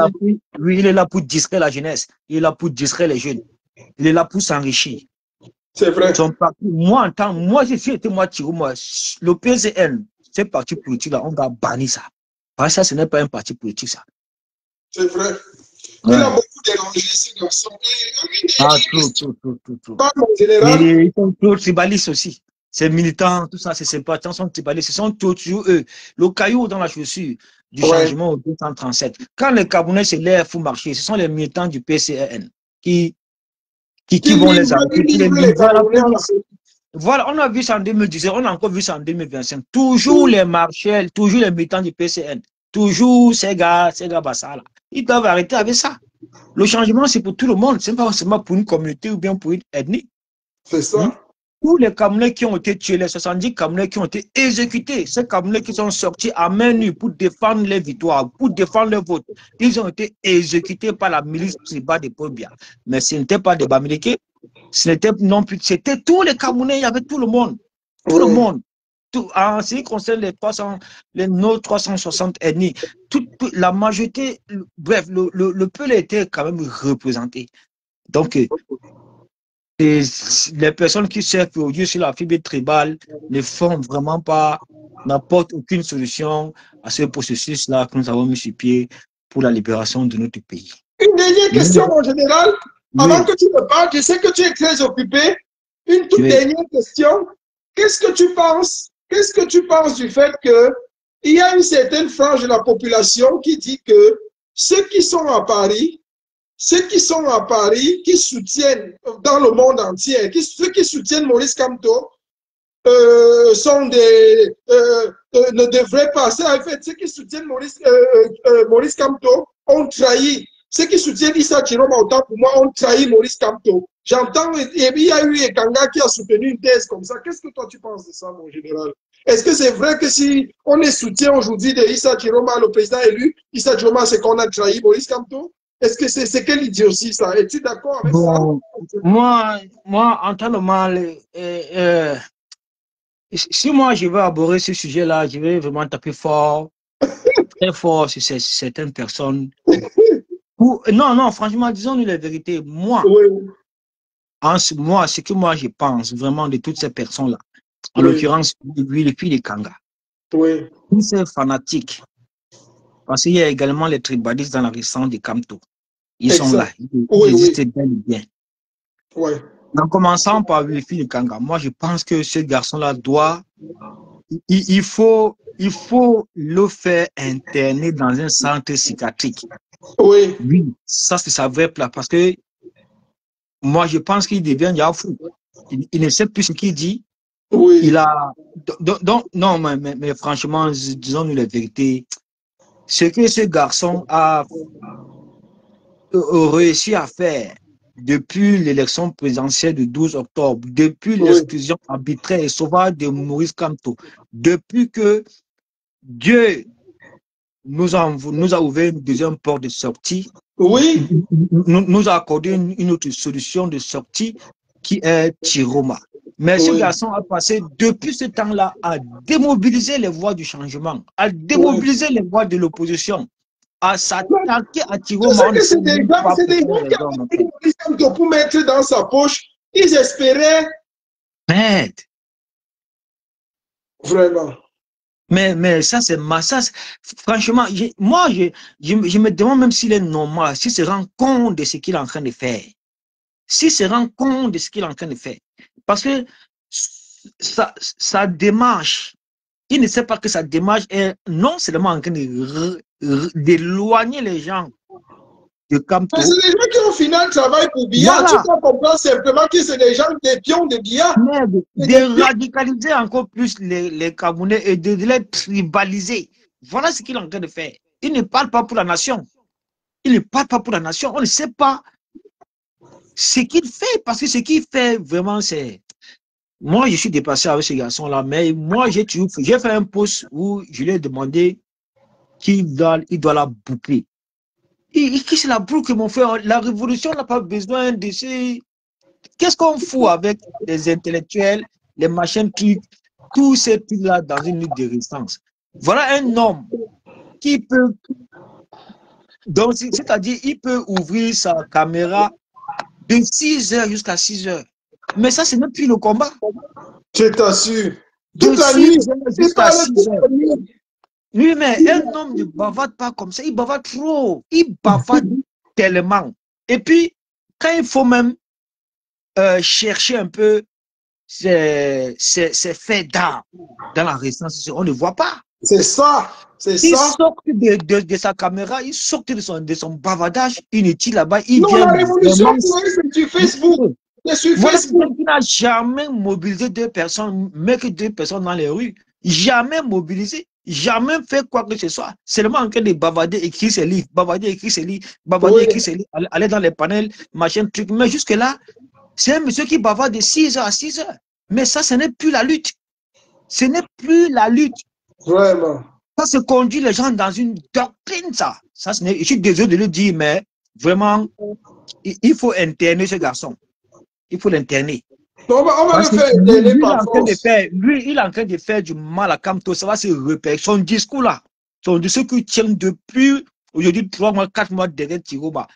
Lui, il est là pour distraire la jeunesse. Il est là pour distraire les jeunes. Il est là pour s'enrichir. C'est vrai. Moi, si c'était moi, Chiroma, le PCN, ce parti politique-là, on va bannir ça. Parce que ça, ce n'est pas un parti politique, ça. C'est vrai. Ouais. Il a beaucoup dérangé ces garçons. Tout. En général. Ils sont tous tribalistes aussi. Ces militants, tout ça, ces sympathisants sont tribalistes. Ce sont toujours eux. Le caillou dans la chaussure du changement au 237. Quand les Camerounais se lèvent pour marcher, ce sont les militants du PCN qui vont les arrêter. Voilà, on a vu ça en 2017, on a encore vu ça en 2025. Toujours les marchés, toujours les militants du PCN, toujours ces gars Bassa là. Ils doivent arrêter avec ça. Le changement, c'est pour tout le monde, c'est pas seulement pour une communauté ou bien pour une ethnie. C'est ça. Tous les Camerounais qui ont été tués, les 70 Camerounais qui ont été exécutés, ces Camerounais qui sont sortis à main nue pour défendre les victoires, pour défendre le vote, ils ont été exécutés par la milice tribale de Paul Biya. Mais ce n'était pas des Bamileke, ce n'était non plus, c'était tous les Camerounais, il y avait tout le monde. Tout le monde. En ce qui concerne nos 360 ethnies, la majorité, bref, le peuple était quand même représenté. Donc, les personnes qui servent aujourd'hui sur la fibre tribale ne font vraiment pas, n'apportent aucune solution à ce processus-là que nous avons mis sur pied pour la libération de notre pays. Une dernière question, mon général. Avant que tu me parles, je sais que tu es très occupé. Une toute dernière question. Qu'est-ce que tu penses du fait que il y a une certaine frange de la population qui dit que ceux qui sont à Paris, qui soutiennent dans le monde entier, ceux qui soutiennent Maurice Kamto, ne devraient pas. En fait, ceux qui soutiennent Maurice Kamto ont trahi. Ceux qui soutiennent Issa Chiroma, autant pour moi, ont trahi Maurice Kamto. J'entends, et il y a eu Ekanga qui a soutenu une thèse comme ça. Qu'est-ce que toi tu penses de ça, mon général? Est-ce que c'est vrai que si on est soutien aujourd'hui de Issa Chiroma, le président élu, Issa Chiroma, c'est qu'on a trahi Maurice Kamto? Est-ce que c'est quelle idiotie ça? Es-tu d'accord avec ça? Moi, en temps normal, si moi je veux aborder ce sujet-là, je vais vraiment taper fort, très fort sur certaines personnes. Non, franchement, disons-nous la vérité. Moi, ce que moi je pense vraiment de toutes ces personnes-là, en l'occurrence, lui, depuis les Kanga, tous ces fanatiques, parce qu'il y a également les tribalistes dans la région de Kamto. Ils sont là, ils existent bien et bien. En commençant par Wilfried Kanga, moi je pense que ce garçon-là il faut le faire interner dans un centre psychiatrique. Oui, ça c'est sa vraie place, parce que moi je pense qu'il devient déjà fou. Il ne sait plus ce qu'il dit. Il a non, mais franchement, disons-nous la vérité, ce que ce garçon a réussi à faire depuis l'élection présidentielle du 12 octobre, depuis l'exclusion arbitraire et sauvage de Maurice Kamto, depuis que Dieu nous a ouvert une deuxième porte de sortie, nous a accordé une autre solution de sortie qui est Chiroma. Mais ce garçon a passé depuis ce temps-là à démobiliser les voix du changement, à démobiliser les voix de l'opposition, à s'attaquer à Chiroma. C'est des gens qui ont pris pour mettre dans sa poche. Ils espéraient. Merde. Vraiment. Mais ça, c'est franchement, moi, je me demande même s'il est normal, s'il se rend compte de ce qu'il est en train de faire. S'il se rend compte de ce qu'il est en train de faire. Parce que sa démarche, il ne sait pas que sa démarche est non seulement en train d'éloigner les gens de Kamto. Mais c'est des gens qui au final travaillent pour Biya. Voilà. Tu peux comprendre simplement que c'est des gens, des pions de Biya. De radicaliser encore plus les Camerounais et de les tribaliser. Voilà ce qu'il est en train de faire. Il ne parle pas pour la nation. Il ne parle pas pour la nation. On ne sait pas ce qu'il fait, parce que ce qu'il fait vraiment, c'est... Moi, je suis dépassé avec ce garçon-là, mais moi, j'ai fait un post où je lui ai demandé qu'il doit la boucler. Qui c'est la boucle, mon frère? La révolution n'a pas besoin de ces... Qu'est-ce qu'on fout avec les intellectuels, les machins trucs, tous ces trucs-là dans une lutte de résistance? Voilà un homme qui peut... Donc, c'est-à-dire, il peut ouvrir sa caméra de 6 heures jusqu'à 6 heures. Mais ça, ce n'est plus le combat. Je t'assure. De 6 heures jusqu'à 6 heures. Oui, mais un homme ne bavarde pas comme ça. Il bavarde trop. Il bavarde tellement. Et puis, quand il faut même chercher un peu ses faits d'art dans la résistance, on ne voit pas. C'est ça. C'est ça. Il sort de sa caméra, il sort de son bavardage inutile là-bas. Non, la révolution, c'est sur Facebook. Voilà, il n'a jamais mobilisé 2 personnes, mais que 2 personnes dans les rues. Jamais mobilisé, jamais fait quoi que ce soit. Seulement en train de bavarder, écrire ses livres, bavarder, écrire ses livres, bavarder, écrire ses livres, aller dans les panels, machin, truc. Mais jusque-là, c'est un monsieur qui bavarde de 6 heures à 6 heures. Mais ça, ce n'est plus la lutte. Ce n'est plus la lutte. Vraiment. Ça se conduit les gens dans une doctrine, ça. Je suis désolé de le dire, mais vraiment, il faut interner ce garçon. Il faut l'interner. On va le faire interner par force. Lui, il est en train de faire du mal à Kamto. Ça va se repérer. Son discours là, son discours qui tient depuis aujourd'hui 3 mois, 4 mois derrière Chiroma,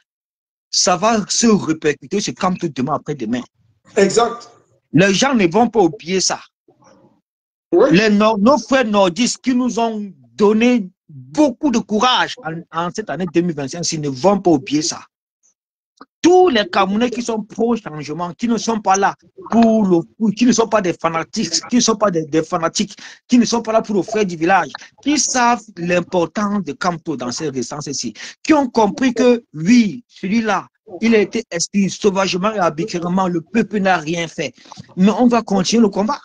ça va se répercuter sur Kamto demain après-demain. Exact. Les gens ne vont pas oublier ça. Oui. Nos frères nordistes qui nous ont donné beaucoup de courage en cette année 2025, ils ne vont pas oublier ça. Tous les Camerounais qui sont pro-changement, qui ne sont pas là qui ne sont pas des fanatiques, qui ne sont pas des fanatiques, qui ne sont pas là pour offrir du village, qui savent l'importance de Camto dans ces instances-ci, qui ont compris que oui, celui-là, il a été exclu sauvagement et arbitrairement, le peuple n'a rien fait. Mais on va continuer le combat.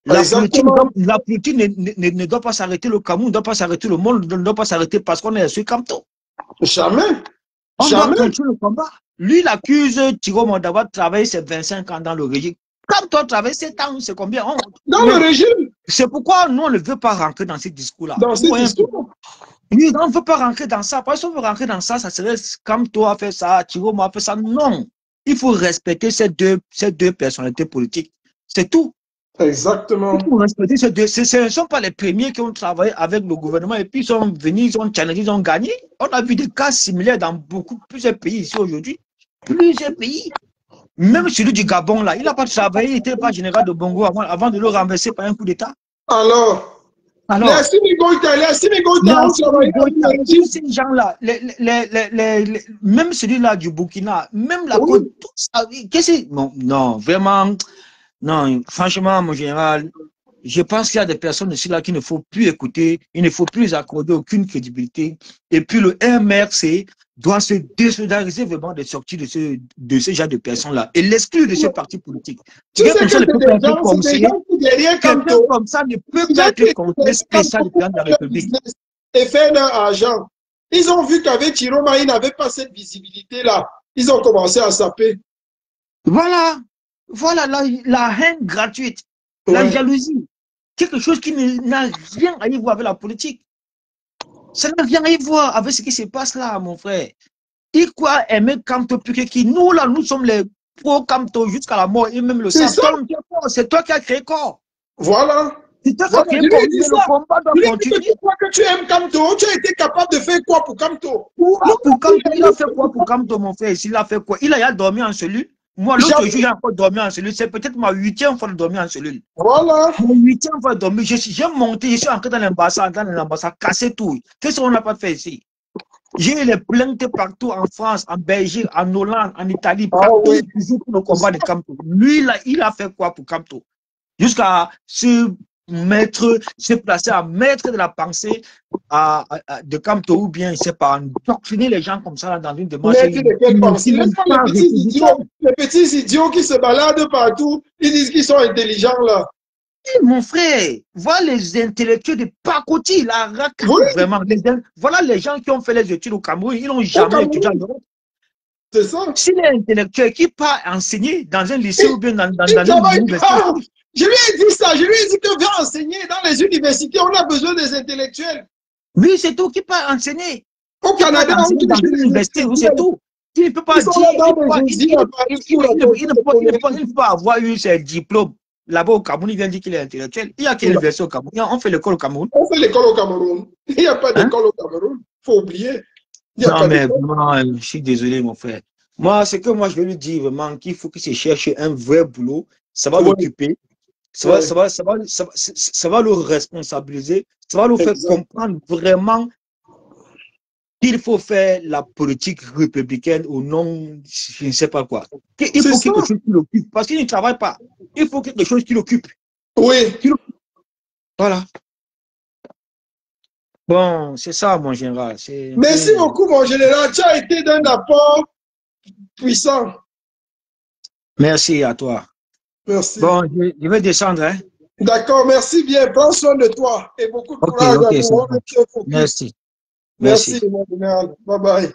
La politique ne doit pas s'arrêter, le Cameroun ne doit pas s'arrêter, le monde ne doit pas s'arrêter parce qu'on est sur Camto. Jamais. On doit continuer le combat. Lui, il accuse Thierry d'avoir travaillé ses 25 ans dans le régime. Quand on travaille 7 ans, c'est combien? Dans le régime. C'est pourquoi nous, on ne veut pas rentrer dans ce discours-là. Dans ce discours. Oui, on ne veut pas rentrer dans ça. Parce qu'on veut rentrer dans ça, ça serait comme toi a fait ça, Thierry a fait ça. Non. Il faut respecter ces deux personnalités politiques. C'est tout. Exactement. Il faut respecter ces deux. Ce ne sont pas les premiers qui ont travaillé avec le gouvernement et puis ils sont venus, ils ont challengé, ils ont gagné. On a vu des cas similaires dans plusieurs pays ici aujourd'hui. Plusieurs pays. Même celui du Gabon, là, il n'a pas travaillé, il n'était pas général de Bongo avant de le renverser par un coup d'État. Alors, les ces gens-là, même celui-là du Burkina, même la côte, tout ça, non, vraiment, non, franchement, mon général, je pense qu'il y a des personnes ici là qu'il ne faut plus écouter, il ne faut plus accorder aucune crédibilité. Et puis le MRC doit se désolidariser vraiment de sortir de ce genre de personnes-là et l'exclure de ce parti politique. Quelqu'un comme ça ne peut pas être conseiller spécial du président de la République. Et faire leur argent. Ils ont vu qu'avec Chiroma, ils n'avaient pas cette visibilité-là. Ils ont commencé à saper. Voilà la haine gratuite. La jalousie, quelque chose qui n'a rien à y voir avec la politique. Ça n'a rien à y voir avec ce qui se passe là, mon frère. Il croit aimer Camto plus que qui. Nous, là, nous sommes les pro-Camto jusqu'à la mort. Et même le sang. C'est toi qui as créé corps. Voilà. C'est toi qui as créé corps. Le combat doit continuer. Tu crois que tu aimes Camto? Tu as été capable de faire quoi pour Camto? Il a fait quoi pour Camto, mon frère? Il a fait quoi? Il a dormi en cellule. Moi, l'autre jour, j'ai encore dormi en cellule. C'est peut-être ma 8e fois de dormir en cellule. Voilà. Mon 8e fois de dormir. J'ai monté, je suis entré dans l'ambassade, cassé tout. Qu'est-ce qu'on n'a pas fait ici? J'ai eu les plaintes partout en France, en Belgique, en Hollande, en Italie, partout, toujours pour le combat de Camto. Lui, là, il a fait quoi pour Camto? Jusqu'à se placer à maître de la pensée de Camto, ou bien, il sait pas, endoctriner les gens comme ça là, dans une démarche. Les petits idiots qui se baladent partout, ils disent qu'ils sont intelligents là. Mon frère, voilà les intellectuels de pacotille, la racaille, vraiment. Voilà les gens qui ont fait les études au Cameroun, ils n'ont jamais étudié en Europe. C'est ça. S'il est intellectuel, qui part enseigner dans un lycée ou bien dans une université. Je lui ai dit ça, je lui ai dit que viens enseigner dans les universités, on a besoin des intellectuels. Oui, c'est tout, qui part enseigner. Au Canada, dans une université, c'est tout. Il ne peut pas dire, il ne peut pas avoir eu ses diplômes. Là-bas au Cameroun, il vient dire qu'il est intellectuel. Il y a quelle université au Cameroun? On fait l'école au Cameroun. On fait l'école au Cameroun. Il n'y a pas d'école au Cameroun. Il faut oublier. Non, mais vraiment, je suis désolé, mon frère. Moi, c'est que moi, je vais lui dire vraiment qu'il faut qu'il se cherche un vrai boulot. Ça va l'occuper. Ça va le responsabiliser. Ça va le faire comprendre vraiment qu'il faut faire la politique républicaine au nom, je ne sais pas quoi. Il faut quelque chose qui l'occupe. Parce qu'il ne travaille pas. Il faut quelque chose qui l'occupe. Oui. Voilà. Bon, c'est ça, mon général. Merci beaucoup, mon général. Tu as été d'un apport puissant. Merci à toi. Merci. Bon, je vais descendre. Hein? D'accord, merci bien. Prends soin de toi et beaucoup de courage à toi. Merci. Merci, mon général. Bye bye.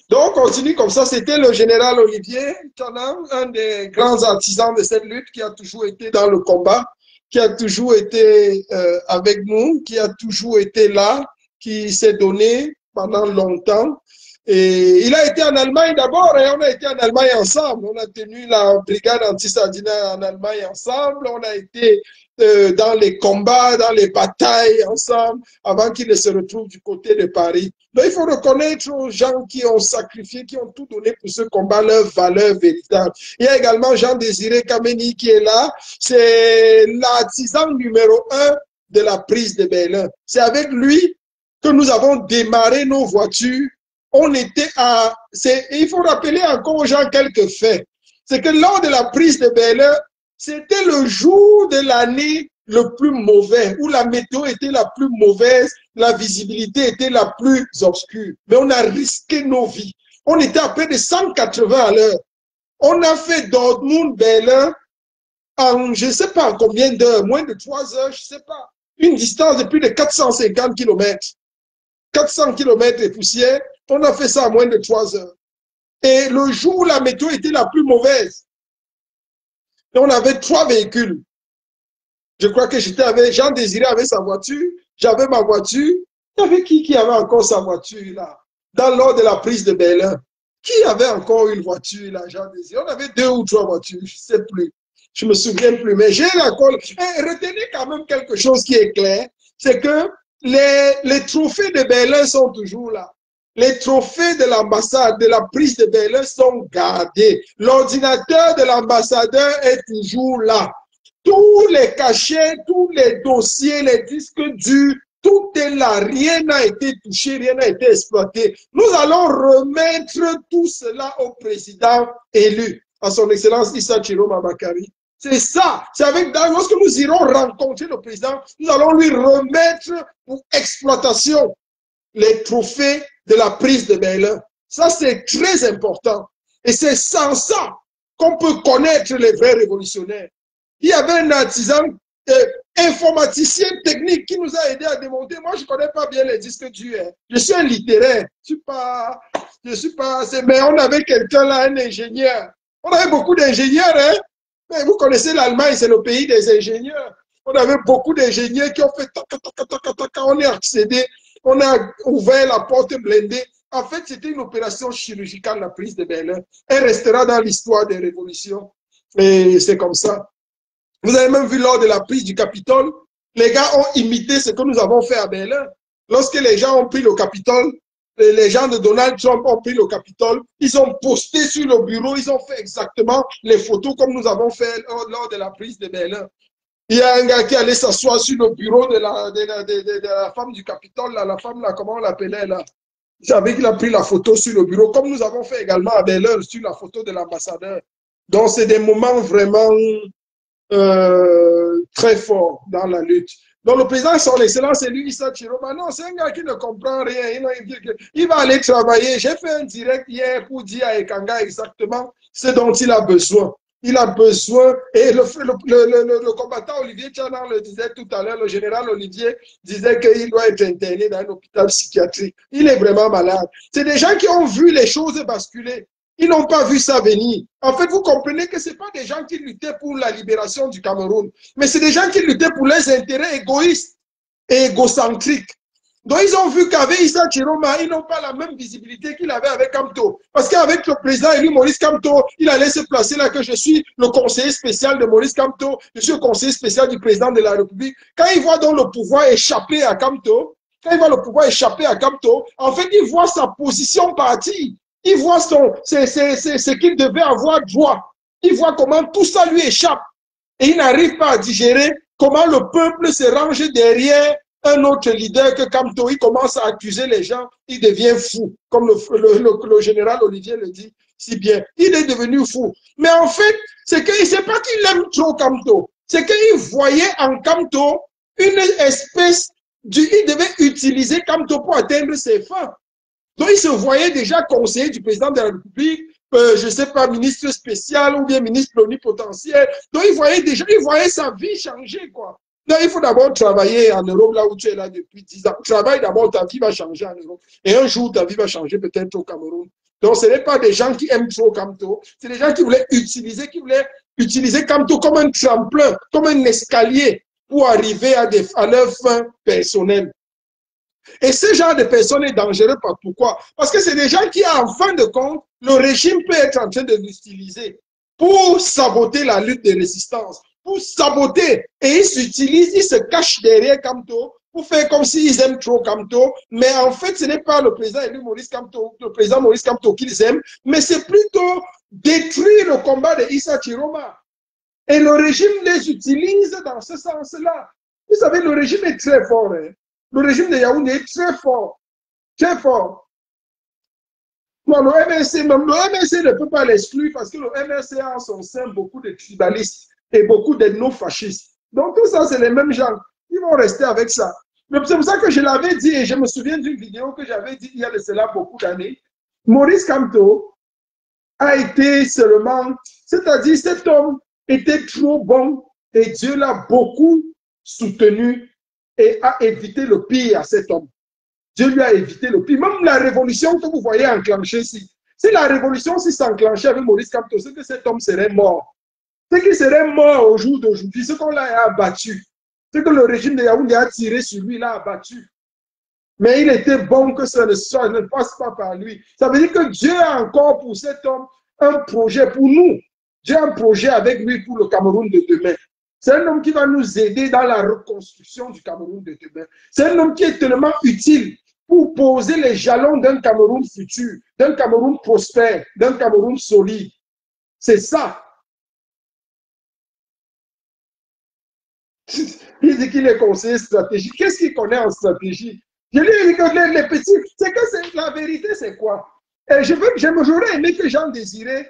Donc, on continue comme ça. C'était le général Olivier Tchanan, un des grands artisans de cette lutte qui a toujours été dans le combat, qui a toujours été avec nous, qui a toujours été là, qui s'est donné pendant longtemps. Et il a été en Allemagne d'abord, et on a été en Allemagne ensemble. On a tenu la brigade anti-sardinaire en Allemagne ensemble. On a été dans les combats, dans les batailles ensemble, avant qu'il ne se retrouve du côté de Paris. Donc, il faut reconnaître aux gens qui ont sacrifié, qui ont tout donné pour ce combat, leur valeur véritable. Il y a également Jean-Désiré Kameni qui est là. C'est l'artisan numéro 1 de la prise de Berlin. C'est avec lui que nous avons démarré nos voitures on était à... Il faut rappeler encore aux gens quelques faits. C'est que lors de la prise de Bel-Air, c'était le jour de l'année le plus mauvais, où la météo était la plus mauvaise, la visibilité était la plus obscure. Mais on a risqué nos vies. On était à près de 180 à l'heure. On a fait Dortmund-Berlin en, je ne sais pas combien d'heures, moins de 3 heures, je ne sais pas. Une distance de plus de 450 km. 400 km de poussière, on a fait ça en moins de 3 heures. Et le jour où la météo était la plus mauvaise, on avait 3 véhicules. Je crois que j'étais avec Jean Désiré avait sa voiture, j'avais ma voiture. Il y avait qui avait encore sa voiture là, lors de la prise de Berlin? Qui avait encore une voiture là, Jean Désiré? On avait 2 ou 3 voitures, je ne sais plus. Je ne me souviens plus, mais j'ai encore... retenez quand même quelque chose qui est clair, c'est que les trophées de Berlin sont toujours là. Les trophées de l'ambassade, de la prise de Berlin sont gardés. L'ordinateur de l'ambassadeur est toujours là. Tous les cachets, tous les dossiers, les disques durs, tout est là. Rien n'a été touché, rien n'a été exploité. Nous allons remettre tout cela au président élu, à son Excellence Issa Chiroma Bakari. C'est ça. C'est avec, lorsque nous irons rencontrer le président, nous allons lui remettre pour exploitation les trophées de la prise de Berlin. Ça, c'est très important. Et c'est sans ça qu'on peut connaître les vrais révolutionnaires. Il y avait un artisan informaticien technique qui nous a aidé à démonter. Moi, je ne connais pas bien les disques durs. Je suis un littéraire. Je suis pas, mais on avait quelqu'un là, un ingénieur. On avait beaucoup d'ingénieurs, hein. Mais vous connaissez l'Allemagne, c'est le pays des ingénieurs. On avait beaucoup d'ingénieurs qui ont fait on est accédé, on a ouvert la porte blindée. En fait, c'était une opération chirurgicale, la prise de Berlin. Elle restera dans l'histoire des révolutions. Et c'est comme ça. Vous avez même vu lors de la prise du Capitole, les gars ont imité ce que nous avons fait à Berlin. Lorsque les gens ont pris le Capitole, les gens de Donald Trump ont pris le Capitole, ils ont posté sur le bureau, ils ont fait exactement les photos comme nous avons fait lors de la prise de Berlin. Il y a un gars qui allait s'asseoir sur le bureau de la femme du Capitole, là, la femme, là, comment on l'appelait là? J'avais qu'il a pris la photo sur le bureau, comme nous avons fait également à Berlin sur la photo de l'ambassadeur. Donc, c'est des moments vraiment très forts dans la lutte. Donc, le président, son excellence, c'est lui, Issa Chiroma. Non, c'est un gars qui ne comprend rien. Il va aller travailler. J'ai fait un direct hier pour dire à Ekanga exactement ce dont il a besoin. Il a besoin, et le combattant Olivier Tchanan le disait tout à l'heure, le général Olivier disait qu'il doit être interné dans un hôpital psychiatrique. Il est vraiment malade. C'est des gens qui ont vu les choses basculer. Ils n'ont pas vu ça venir. En fait, vous comprenez que ce n'est pas des gens qui luttaient pour la libération du Cameroun, mais c'est des gens qui luttaient pour leurs intérêts égoïstes et égocentriques. Donc, ils ont vu qu'avec Issa Chiroma, ils n'ont pas la même visibilité qu'il avait avec Kamto. Parce qu'avec le président élu Maurice Kamto, il allait se placer là que je suis le conseiller spécial de Maurice Kamto, je suis le conseiller spécial du président de la République. Quand il voit donc le pouvoir échapper à Kamto, en fait, il voit sa position partir. Il voit ce qu'il devait avoir droit. Il voit comment tout ça lui échappe. Et il n'arrive pas à digérer comment le peuple se range derrière un autre leader que Kamto. Il commence à accuser les gens. Il devient fou, comme le général Olivier le dit si bien. Il est devenu fou. Mais en fait, c'est pas qu'il aime trop Kamto. C'est qu'il voyait en Kamto une espèce il devait utiliser Kamto pour atteindre ses fins. Donc, il se voyait déjà conseiller du président de la République, je ne sais pas, ministre spécial ou bien ministre plénipotentiaire. Donc, il voyait sa vie changer, quoi. Donc, il faut d'abord travailler en Europe, là où tu es là depuis 10 ans. Travaille d'abord, ta vie va changer en Europe. Et un jour, ta vie va changer peut-être au Cameroun. Donc, ce n'est pas des gens qui aiment trop Kamto. C'est des gens qui voulaient utiliser Kamto comme un tremplin, comme un escalier pour arriver à leur fin personnelle. Et ce genre de personnes est dangereux. Pourquoi? Parce que c'est des gens qui, en fin de compte, le régime peut être en train de l'utiliser pour saboter la lutte de résistance, pour saboter. Et ils se cachent derrière Kamto pour faire comme s'ils aiment trop Kamto. Mais en fait, ce n'est pas le président élu Maurice Kamto, le président Maurice Kamto qu'ils aiment, mais c'est plutôt détruire le combat de Issa Chiroma. Et le régime les utilise dans ce sens-là. Vous savez, le régime est très fort, hein. Le régime de Yaoundé est très fort. Très fort. Non, le MRC, même le MRC ne peut pas l'exclure parce que le MRC a en son sein beaucoup de tribalistes et beaucoup de non-fascistes. Donc, tout ça, c'est les mêmes gens. Ils vont rester avec ça. Mais c'est pour ça que je l'avais dit, et je me souviens d'une vidéo que j'avais dit il y a de cela beaucoup d'années. Maurice Kamto a été seulement, c'est-à-dire cet homme était trop bon et Dieu l'a beaucoup soutenu et a évité le pire à cet homme. Dieu lui a évité le pire. Même la révolution que vous voyez enclenchée ici, si la révolution s'enclenchait avec Maurice Kamto, c'est que cet homme serait mort. C'est qu'il serait mort au jour d'aujourd'hui, ce qu'on l'a abattu. C'est que le régime de Yaoundé a tiré sur lui, l'a abattu. Mais il était bon que ça ne passe pas par lui. Ça veut dire que Dieu a encore pour cet homme un projet pour nous. Dieu a un projet avec lui pour le Cameroun de demain. C'est un homme qui va nous aider dans la reconstruction du Cameroun de demain. C'est un homme qui est tellement utile pour poser les jalons d'un Cameroun futur, d'un Cameroun prospère, d'un Cameroun solide. C'est ça. Il dit qu'il est conseiller stratégique. Qu'est-ce qu'il connaît en stratégie? Je lui ai dit que les petits, c'est que la vérité, c'est quoi? Et j'aurais aimé que Jean Désiré,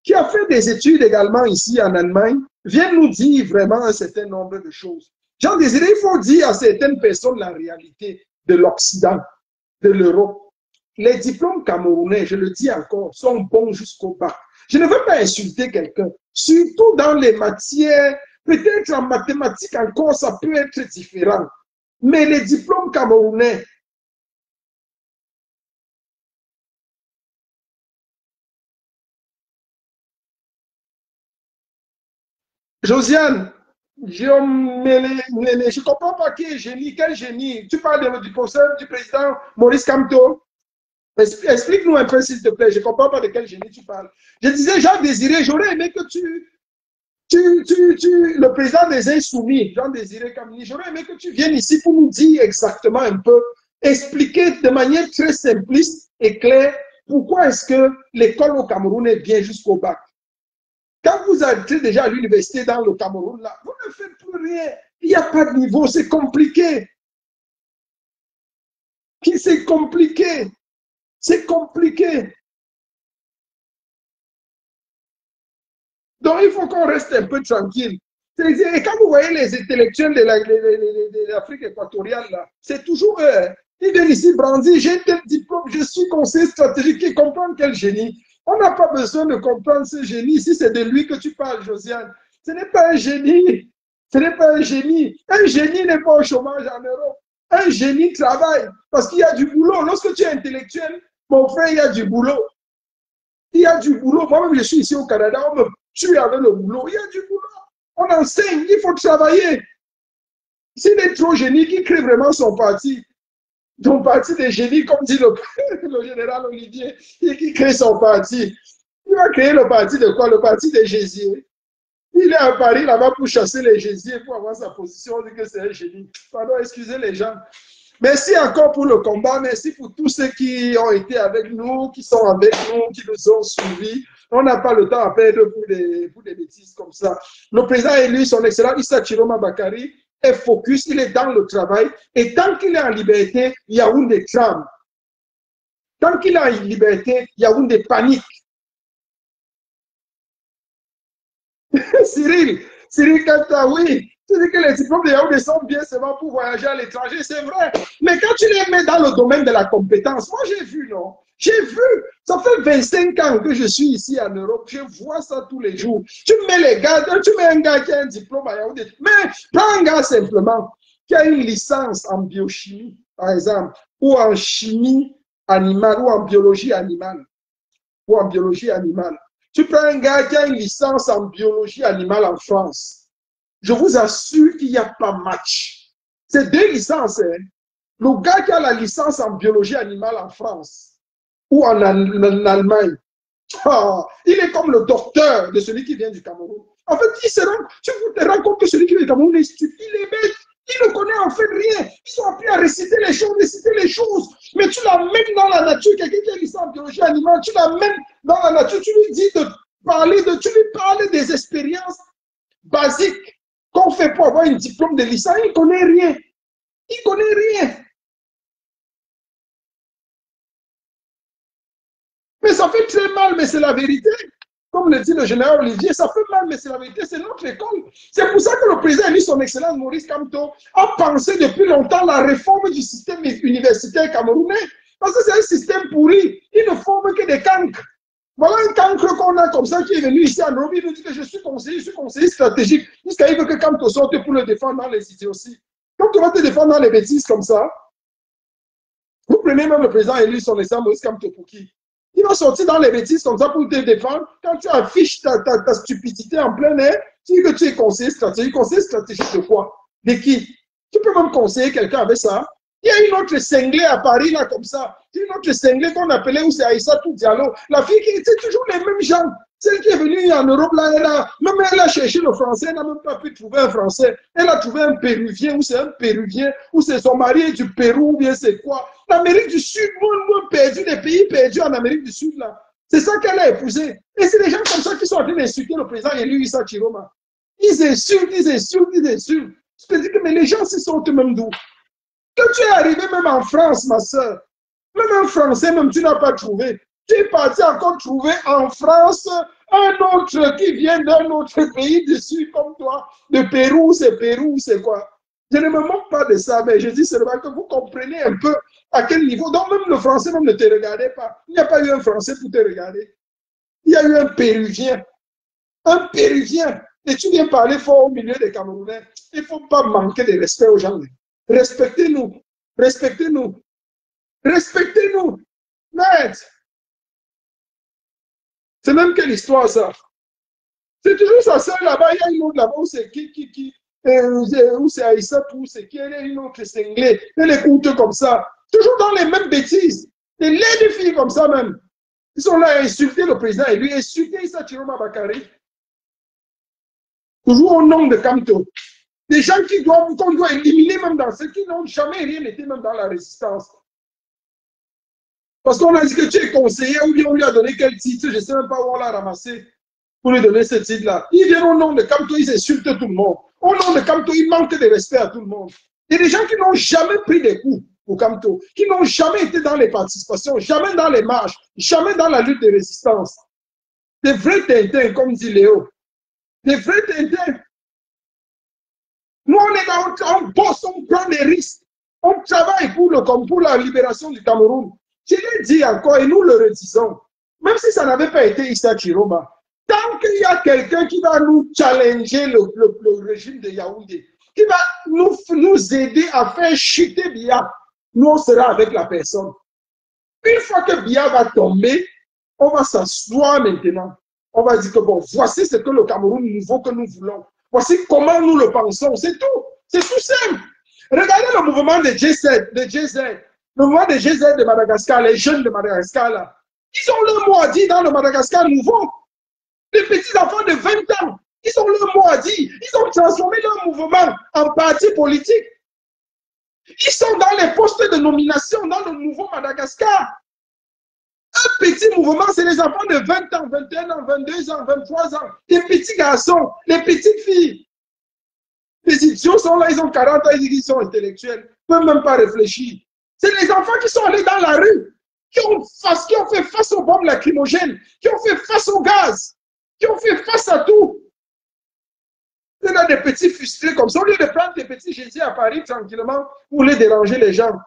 qui a fait des études également ici en Allemagne, vienne nous dire vraiment un certain nombre de choses. Jean Désiré, il faut dire à certaines personnes la réalité de l'Occident, de l'Europe. Les diplômes camerounais, je le dis encore, sont bons jusqu'au bas. Je ne veux pas insulter quelqu'un, surtout dans les matières, peut-être en mathématiques encore, ça peut être différent. Mais les diplômes camerounais, Josiane, je ne comprends pas qui est génie, quel génie. Tu parles du professeur, du président Maurice Kamto. Explique-nous un peu, s'il te plaît. Je ne comprends pas de quel génie tu parles. Je disais, Jean Désiré, j'aurais aimé que le président des Insoumis, Jean Désiré Kamini, j'aurais aimé que tu viennes ici pour nous dire exactement un peu, expliquer de manière très simpliste et claire pourquoi est-ce que l'école au Cameroun est bien jusqu'au bac. Quand vous êtes déjà à l'université dans le Cameroun, là, vous ne faites plus rien. Il n'y a pas de niveau, c'est compliqué. C'est compliqué. C'est compliqué. Donc, il faut qu'on reste un peu tranquille. Et quand vous voyez les intellectuels de l'Afrique équatoriale, là, c'est toujours eux. Hein. Ils viennent ici brandir, j'ai tel diplôme, je suis conseiller stratégique, qui comprend quel génie. On n'a pas besoin de comprendre ce génie. Si c'est de lui que tu parles, Josiane, ce n'est pas un génie. Ce n'est pas un génie. Un génie n'est pas au chômage en Europe. Un génie travaille parce qu'il y a du boulot. Lorsque tu es intellectuel, mon frère, il y a du boulot. Il y a du boulot. Moi-même, je suis ici au Canada, on me tue avec le boulot. Il y a du boulot. On enseigne, il faut travailler. S'il est trop génie, qui crée vraiment son parti? Ton parti des génies, comme dit le général Olivier, qui crée son parti. Il va créer le parti de quoi? Le parti des Jésiers. Il est à Paris là-bas pour chasser les Jésiers, pour avoir sa position, on dit que c'est un génie. Pardon, excusez les gens. Merci encore pour le combat. Merci pour tous ceux qui ont été avec nous, qui sont avec nous, qui nous ont suivis. On n'a pas le temps à perdre pour des bêtises comme ça. Le président élu, son excellent Issa Chiroma Bakari, est focus, il est dans le travail. Et tant qu'il est en liberté, Yaoundé tremble. Tant qu'il est en liberté, Yaoundé panique. Cyril Kanta, oui. Tu dis que les diplômes de Yaoundé sont bien seulement pour voyager à l'étranger, c'est vrai. Mais quand tu les mets dans le domaine de la compétence, moi j'ai vu, non? J'ai vu. Ça fait 25 ans que je suis ici en Europe. Je vois ça tous les jours. Tu mets les gars, tu mets un gars qui a un diplôme à Yaoundé. Mais prends un gars simplement qui a une licence en biochimie, par exemple, ou en chimie animale, ou en biologie animale. Ou en biologie animale. Tu prends un gars qui a une licence en biologie animale en France. Je vous assure qu'il n'y a pas match. C'est 2 licences. Hein. Le gars qui a la licence en biologie animale en France ou en Allemagne, il est comme le docteur de celui qui vient du Cameroun. En fait, tu te rends compte que celui qui vient du Cameroun est stupide, il est bête. Il ne connaît en fait rien. Ils ont appris à réciter les choses. Mais tu l'amènes dans la nature. Quelqu'un qui a licence en biologie animale, tu l'amènes dans la nature. Tu lui dis tu lui parles des expériences basiques qu'on fait pour avoir un diplôme de licence. Il ne connaît rien. Il ne connaît rien. ça fait très mal, mais c'est la vérité. Comme le dit le général Olivier, ça fait mal, mais c'est la vérité, c'est notre école. C'est pour ça que le président élu, son excellence Maurice Kamto, a pensé depuis longtemps la réforme du système universitaire camerounais. Parce que c'est un système pourri. Il ne forme que des cancres. Voilà un cancre qu'on a comme ça qui est venu ici à Nairobi. Il nous dit que je suis conseiller stratégique. Jusqu'à il veut que Kamto sorte pour le défendre dans les idées aussi. Quand tu vas te défendre dans les bêtises comme ça, vous prenez même le président élu, son excellence Maurice Kamto pour qui? Il va sortir dans les bêtises comme ça pour te défendre. Quand tu affiches ta stupidité en plein air, tu dis que tu es conseiller stratégique. Conseiller stratégique de quoi? De qui? Tu peux même conseiller quelqu'un avec ça. Il y a une autre cinglée à Paris, là, comme ça. Une autre cinglée qu'on appelait, où c'est Aïssatou Diallo. La fille qui était toujours les mêmes gens. Celle qui est venue en Europe, là, elle a cherché le français, elle n'a même pas pu trouver un français. Elle a trouvé un péruvien, ou c'est un péruvien, ou c'est son mari du Pérou, ou bien c'est quoi. L'Amérique du Sud, nous perdu, les pays perdus en Amérique du Sud, là. C'est ça qu'elle a épousé. Et c'est des gens comme ça qui sont en train d'insulter le président élu Issa Chiroma. Ils insultent, ils insultent, ils insultent. Je te dis que mais les gens, s'y sont eux-mêmes d'où? Quand tu es arrivé même en France, ma soeur, même un Français, même tu n'as pas trouvé. Tu es parti encore trouver en France un autre qui vient d'un autre pays du Sud comme toi. De Pérou, c'est quoi? Je ne me moque pas de ça, mais je dis seulement que vous comprenez un peu à quel niveau. Donc même le Français même ne te regardait pas. Il n'y a pas eu un Français pour te regarder. Il y a eu un Péruvien. Un Péruvien. Et tu viens parler fort au milieu des Camerounais. Il ne faut pas manquer de respect aux gens. Respectez-nous. Respectez-nous. Respectez-nous. Merde. C'est même quelle histoire, ça? C'est toujours ça, ça là-bas, il y a une autre là-bas où c'est où c'est Aïssatou, c'est qui, elle est une autre cinglée. Elle écoute comme ça. Toujours dans les mêmes bêtises. Des laides filles comme ça même. Ils sont là à insulter le président et lui insulter Issa Chiroma Bakary. Toujours au nom de Kamto. Des gens qu'on doit éliminer même dans ceux qui n'ont jamais rien été même dans la résistance. Parce qu'on a dit que tu es conseiller ou bien on lui a donné quel titre, je ne sais même pas où on l'a ramassé pour lui donner ce titre-là. Ils viennent au nom de Kamto, ils insultent tout le monde. Au nom de Kamto, ils manquent de respect à tout le monde. Il y a des gens qui n'ont jamais pris des coups pour Kamto, qui n'ont jamais été dans les participations, jamais dans les marches, jamais dans la lutte de résistance. Des vrais Tintins, comme dit Léo. Des vrais Tintins. Nous, on est là, on bosse, on prend des risques. On travaille pour la libération du Cameroun. Je l'ai dit encore et nous le redisons. Même si ça n'avait pas été Issa Chiroma, tant qu'il y a quelqu'un qui va nous challenger le régime de Yaoundé, qui va nous aider à faire chuter Biya, nous on sera avec la personne. Une fois que Biya va tomber, on va s'asseoir maintenant. On va dire que bon, voici ce que le Cameroun nouveau que nous voulons. Voici comment nous le pensons. C'est tout. C'est tout simple. Regardez le mouvement de GZ. Le mouvement de GZ de Madagascar, les jeunes de Madagascar, là. Ils ont leur mot à dire dans le Madagascar nouveau. Les petits enfants de 20 ans, ils ont leur mot à dire. Ils ont transformé leur mouvement en parti politique. Ils sont dans les postes de nomination dans le nouveau Madagascar. Un petit mouvement, c'est les enfants de 20 ans, 21 ans, 22 ans, 23 ans. Les petits garçons, les petites filles. Les idiots sont là, ils ont 40 ans, ils disent qu'ils sont intellectuels. Ils ne peuvent même pas réfléchir. C'est les enfants qui sont allés dans la rue, qui ont fait face aux bombes lacrymogènes, qui ont fait face au gaz, qui ont fait face à tout. Il y a des petits frustrés comme ça, au lieu de prendre des petits Jésus à Paris tranquillement pour les déranger les gens.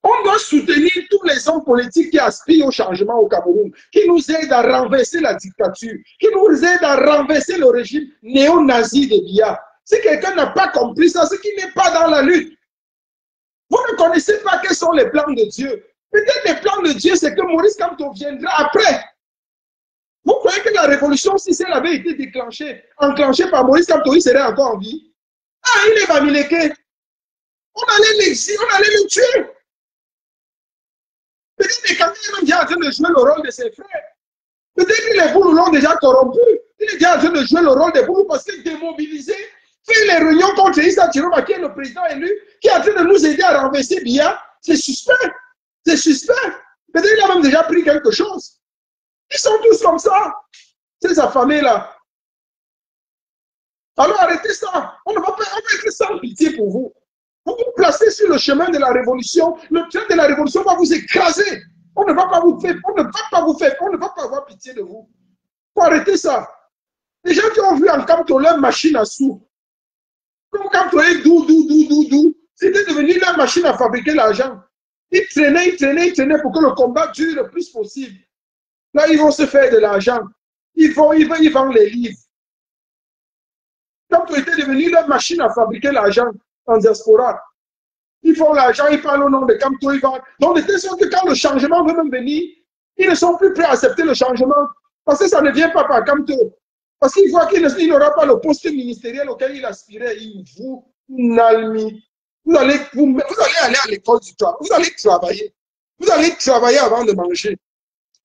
On doit soutenir tous les hommes politiques qui aspirent au changement au Cameroun, qui nous aident à renverser la dictature, qui nous aident à renverser le régime néo-nazi de Biya. Si quelqu'un n'a pas compris ça, c'est qu'il n'est pas dans la lutte. Vous ne connaissez pas quels sont les plans de Dieu. Peut-être les plans de Dieu, c'est que Maurice Kamto viendra après. Vous croyez que la révolution, si elle avait été enclenchée par Maurice Kamto, il serait encore en vie? Ah, il est Bamileke. On allait l'exiler, on allait le tuer. Peut-être que quand il est déjà en train de jouer le rôle de ses frères. Peut-être que les Boulous l'ont déjà corrompu. Il est déjà en train de jouer le rôle des Boulous parce qu'il est démobilisé. Fait les réunions contre Issa Chiroma, qui est le président élu, qui est en train de nous aider à renverser Biya. C'est suspect. C'est suspect. Peut-être qu'il a même déjà pris quelque chose. Ils sont tous comme ça. Ces affamés-là. Alors arrêtez ça. On ne va pas être sans pitié pour vous. Vous vous placez sur le chemin de la révolution. Le train de la révolution va vous écraser. On ne va pas vous faire, on ne va pas vous faire, on ne va pas avoir pitié de vous. Il faut arrêter ça. Les gens qui ont vu en Kamto leur machine à sous. Comme Kamto est doux. C'était devenu leur machine à fabriquer l'argent. Ils traînaient pour que le combat dure le plus possible. Là, ils vont se faire de l'argent. Ils vendent les livres. Kamto était devenu leur machine à fabriquer l'argent en diaspora. Ils font l'argent, ils parlent au nom de Kamto, ils vendent. Donc, de telle sorte que quand le changement veut même venir, ils ne sont plus prêts à accepter le changement. Parce que ça ne vient pas par Kamto. Parce qu'ils voient qu'il n'aura pas le poste ministériel auquel il aspirait. Vous allez aller à l'école du travail. Vous allez travailler. Vous allez travailler avant de manger.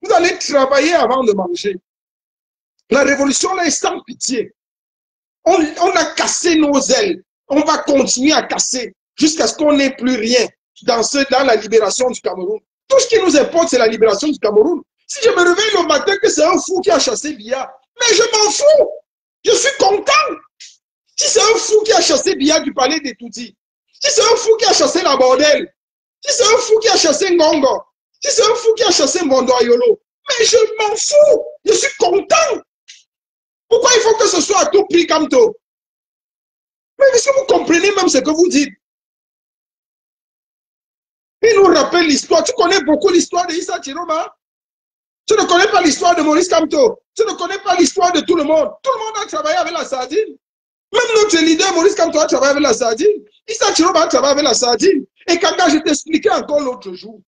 Vous allez travailler avant de manger. La révolution là est sans pitié. On a cassé nos ailes. On va continuer à casser jusqu'à ce qu'on n'ait plus rien dans la libération du Cameroun. Tout ce qui nous importe, c'est la libération du Cameroun. Si je me réveille le matin que c'est un fou qui a chassé Biya, mais je m'en fous. Je suis content. Si c'est un fou qui a chassé Biya du palais des Tutsis, si c'est un fou qui a chassé la Bordel, si c'est un fou qui a chassé Ngongo, si c'est un fou qui a chassé Mondoyolo, mais je m'en fous. Je suis content. Pourquoi il faut que ce soit à tout prix Kamto? Mais est-ce que vous comprenez même ce que vous dites? Il nous rappelle l'histoire. Tu connais beaucoup l'histoire de Issa Chiroma? Tu ne connais pas l'histoire de Maurice Kamto? Tu ne connais pas l'histoire de tout le monde? Tout le monde a travaillé avec la sardine. Même notre leader, Maurice Kamto, a travaillé avec la sardine. Issa Chiroma a travaillé avec la sardine. Et quand je t'expliquais encore l'autre jour,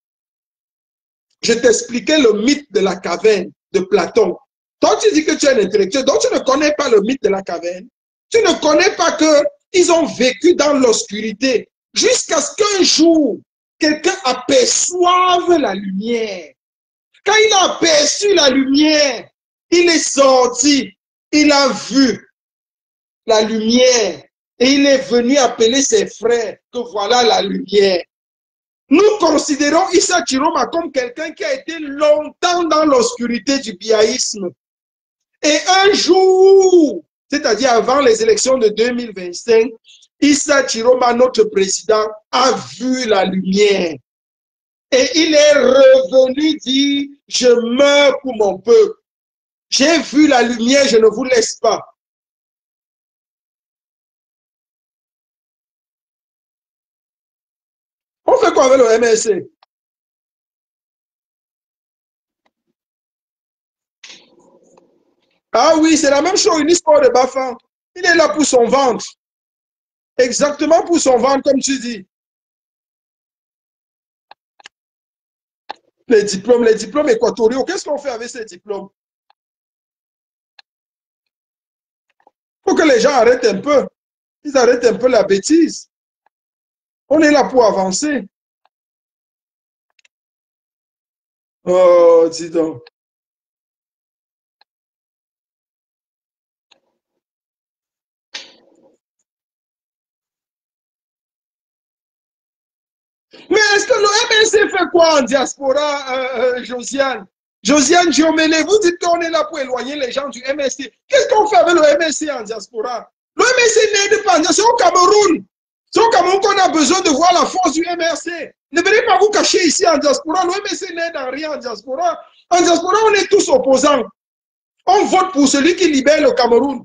je t'expliquais le mythe de la caverne de Platon. Toi, tu dis que tu es un intellectuel, donc tu ne connais pas le mythe de la caverne. Tu ne connais pas qu'ils ont vécu dans l'obscurité jusqu'à ce qu'un jour, quelqu'un aperçoive la lumière. Quand il a aperçu la lumière, il est sorti, il a vu la lumière et il est venu appeler ses frères que voilà la lumière. Nous considérons Issa Chiroma comme quelqu'un qui a été longtemps dans l'obscurité du biaïsme. Et un jour, c'est-à-dire avant les élections de 2025, Issa Chiroma, notre président, a vu la lumière. Et il est revenu dire, je meurs pour mon peuple. J'ai vu la lumière, je ne vous laisse pas. On fait quoi avec le MSC? Ah oui, c'est la même chose, une histoire de Bafan. Il est là pour son ventre. Exactement pour son ventre, comme tu dis. Les diplômes équatoriaux, qu'est-ce qu'on fait avec ces diplômes? Il faut que les gens arrêtent un peu. Ils arrêtent un peu la bêtise. On est là pour avancer. Oh, dis donc. Mais est-ce que le MSC fait quoi en diaspora, Josiane? Josiane Diomélé, vous dites qu'on est là pour éloigner les gens du MSC. Qu'est-ce qu'on fait avec le MSC en diaspora? Le MSC n'aide pas. C'est au Cameroun. C'est au Cameroun qu'on a besoin de voir la force du MRC. Ne venez pas vous cacher ici en diaspora. Le MSC n'aide en rien en diaspora. En diaspora, on est tous opposants. On vote pour celui qui libère le Cameroun.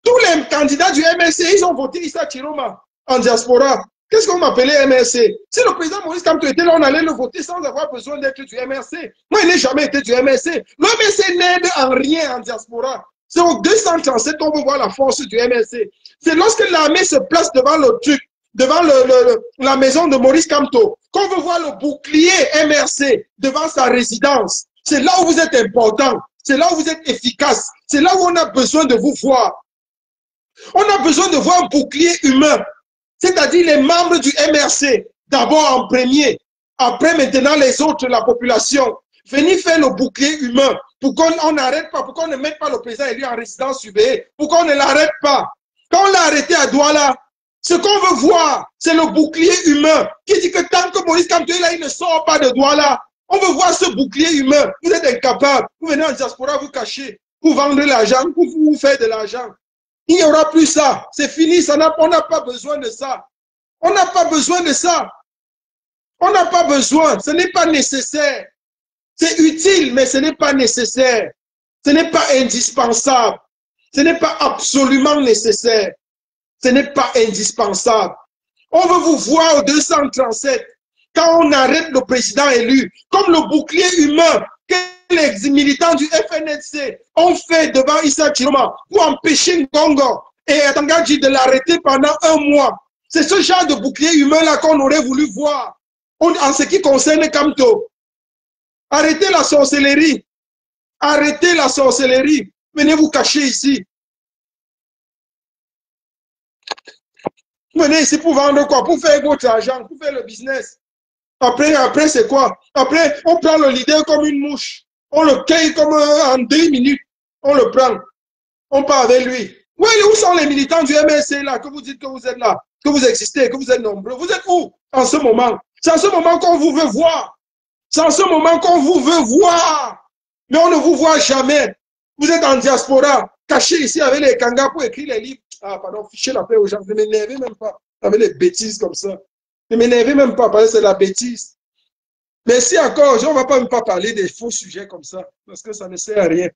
Tous les candidats du MRC, ils ont voté Issa Chiroma en diaspora. Qu'est-ce qu'on m'appelait MRC? Si le président Maurice Kamto était là, on allait le voter sans avoir besoin d'être du MRC. Moi, il n'a jamais été du MRC. Le MRC n'aide en rien en diaspora. C'est au 237 qu'on veut voir la force du MRC. C'est lorsque l'armée se place devant le truc, devant la maison de Maurice Kamto, qu'on veut voir le bouclier MRC devant sa résidence. C'est là où vous êtes important. C'est là où vous êtes efficace. C'est là où on a besoin de vous voir. On a besoin de voir un bouclier humain. C'est-à-dire les membres du MRC, d'abord en premier, après maintenant les autres, la population. Venez faire le bouclier humain pour qu'on n'arrête pas, pour qu'on ne mette pas le président élu en résidence surveillée, pour qu'on ne l'arrête pas. Quand on l'a arrêté à Douala, ce qu'on veut voir, c'est le bouclier humain qui dit que tant que Maurice Kamto est là, il ne sort pas de Douala. On veut voir ce bouclier humain. Vous êtes incapable. Vous venez en diaspora vous cacher, pour vendre l'argent, pour vous faire de l'argent. Il n'y aura plus ça. C'est fini. On n'a pas besoin de ça. On n'a pas besoin de ça. On n'a pas besoin. Ce n'est pas nécessaire. C'est utile, mais ce n'est pas nécessaire. Ce n'est pas indispensable. Ce n'est pas absolument nécessaire. Ce n'est pas indispensable. On veut vous voir au 237 quand on arrête le président élu, comme le bouclier humain que les militants du FNLC ont fait devant Issa Chiroma pour empêcher Ngongo et Atangadji de l'arrêter pendant 1 mois. C'est ce genre de bouclier humain-là qu'on aurait voulu voir en ce qui concerne Kamto. Arrêtez la sorcellerie. Arrêtez la sorcellerie. Venez vous cacher ici. Venez ici pour vendre quoi? Pour faire votre argent, pour faire le business. Après c'est quoi? Après, on prend le leader comme une mouche. On le cueille comme en 2 minutes. On le prend. On part avec lui. Oui, où sont les militants du MSC là, que vous dites que vous êtes là, que vous existez, que vous êtes nombreux? Vous êtes où en ce moment? C'est en ce moment qu'on vous veut voir. C'est en ce moment qu'on vous veut voir. Mais on ne vous voit jamais. Vous êtes en diaspora, caché ici avec les kangas pour écrire les livres. Ah, pardon, fichez la paix aux gens. Ne m'énervez même pas avec les bêtises comme ça. Ne m'énervez même pas parce que c'est la bêtise. Mais si encore, on ne va pas même pas parler des faux sujets comme ça parce que ça ne sert à rien.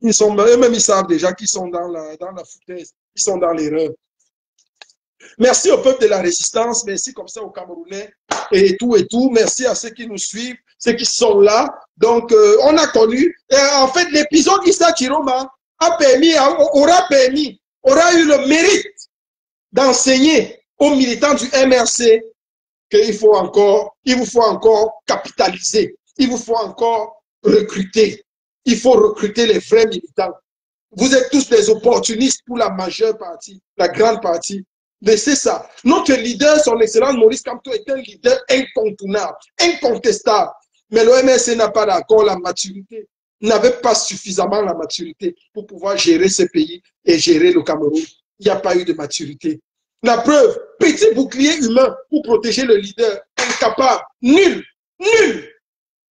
Eux-mêmes, ils savent déjà qu'ils sont dans la foutaise. Ils sont dans l'erreur. Merci au peuple de la résistance. Merci comme ça aux Camerounais et tout. Merci à ceux qui nous suivent, ceux qui sont là. Donc, on a connu. En fait, l'épisode Issa Chiroma aura eu le mérite d'enseigner aux militants du MRC qu'il vous faut encore capitaliser. Il vous faut encore recruter. Il faut recruter les vrais militants. Vous êtes tous des opportunistes pour la majeure partie, la grande partie. Laissez ça. Notre leader, son excellence Maurice Kamto, est un leader incontournable, incontestable. Mais le MSC n'a pas d'accord la maturité, n'avait pas suffisamment la maturité pour pouvoir gérer ce pays et gérer le Cameroun. Il n'y a pas eu de maturité. La preuve, petit bouclier humain pour protéger le leader, incapable, nul.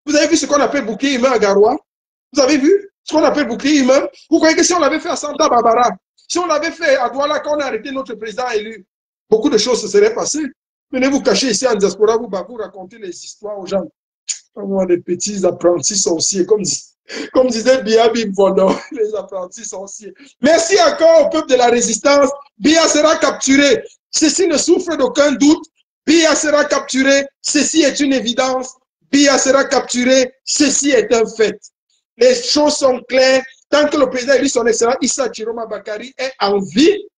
Vous avez vu ce qu'on appelle bouclier humain à Garoua? Vous avez vu ce qu'on appelle bouclier humain? Vous croyez que si on l'avait fait à Santa Barbara, si on l'avait fait à Douala quand on a arrêté notre président élu, beaucoup de choses se seraient passées. Venez vous cacher ici en diaspora, vous raconter les histoires aux gens. Vraiment des petits apprentis sorciers, comme disait Bia Bimfono, les apprentis sorciers. Merci encore au peuple de la résistance. Bia sera capturé. Ceci ne souffre d'aucun doute. Bia sera capturé. Ceci est une évidence. Bia sera capturé. Ceci est un fait. Les choses sont claires. Tant que le président élu son excellence Issa Chiroma Bakari est en vie,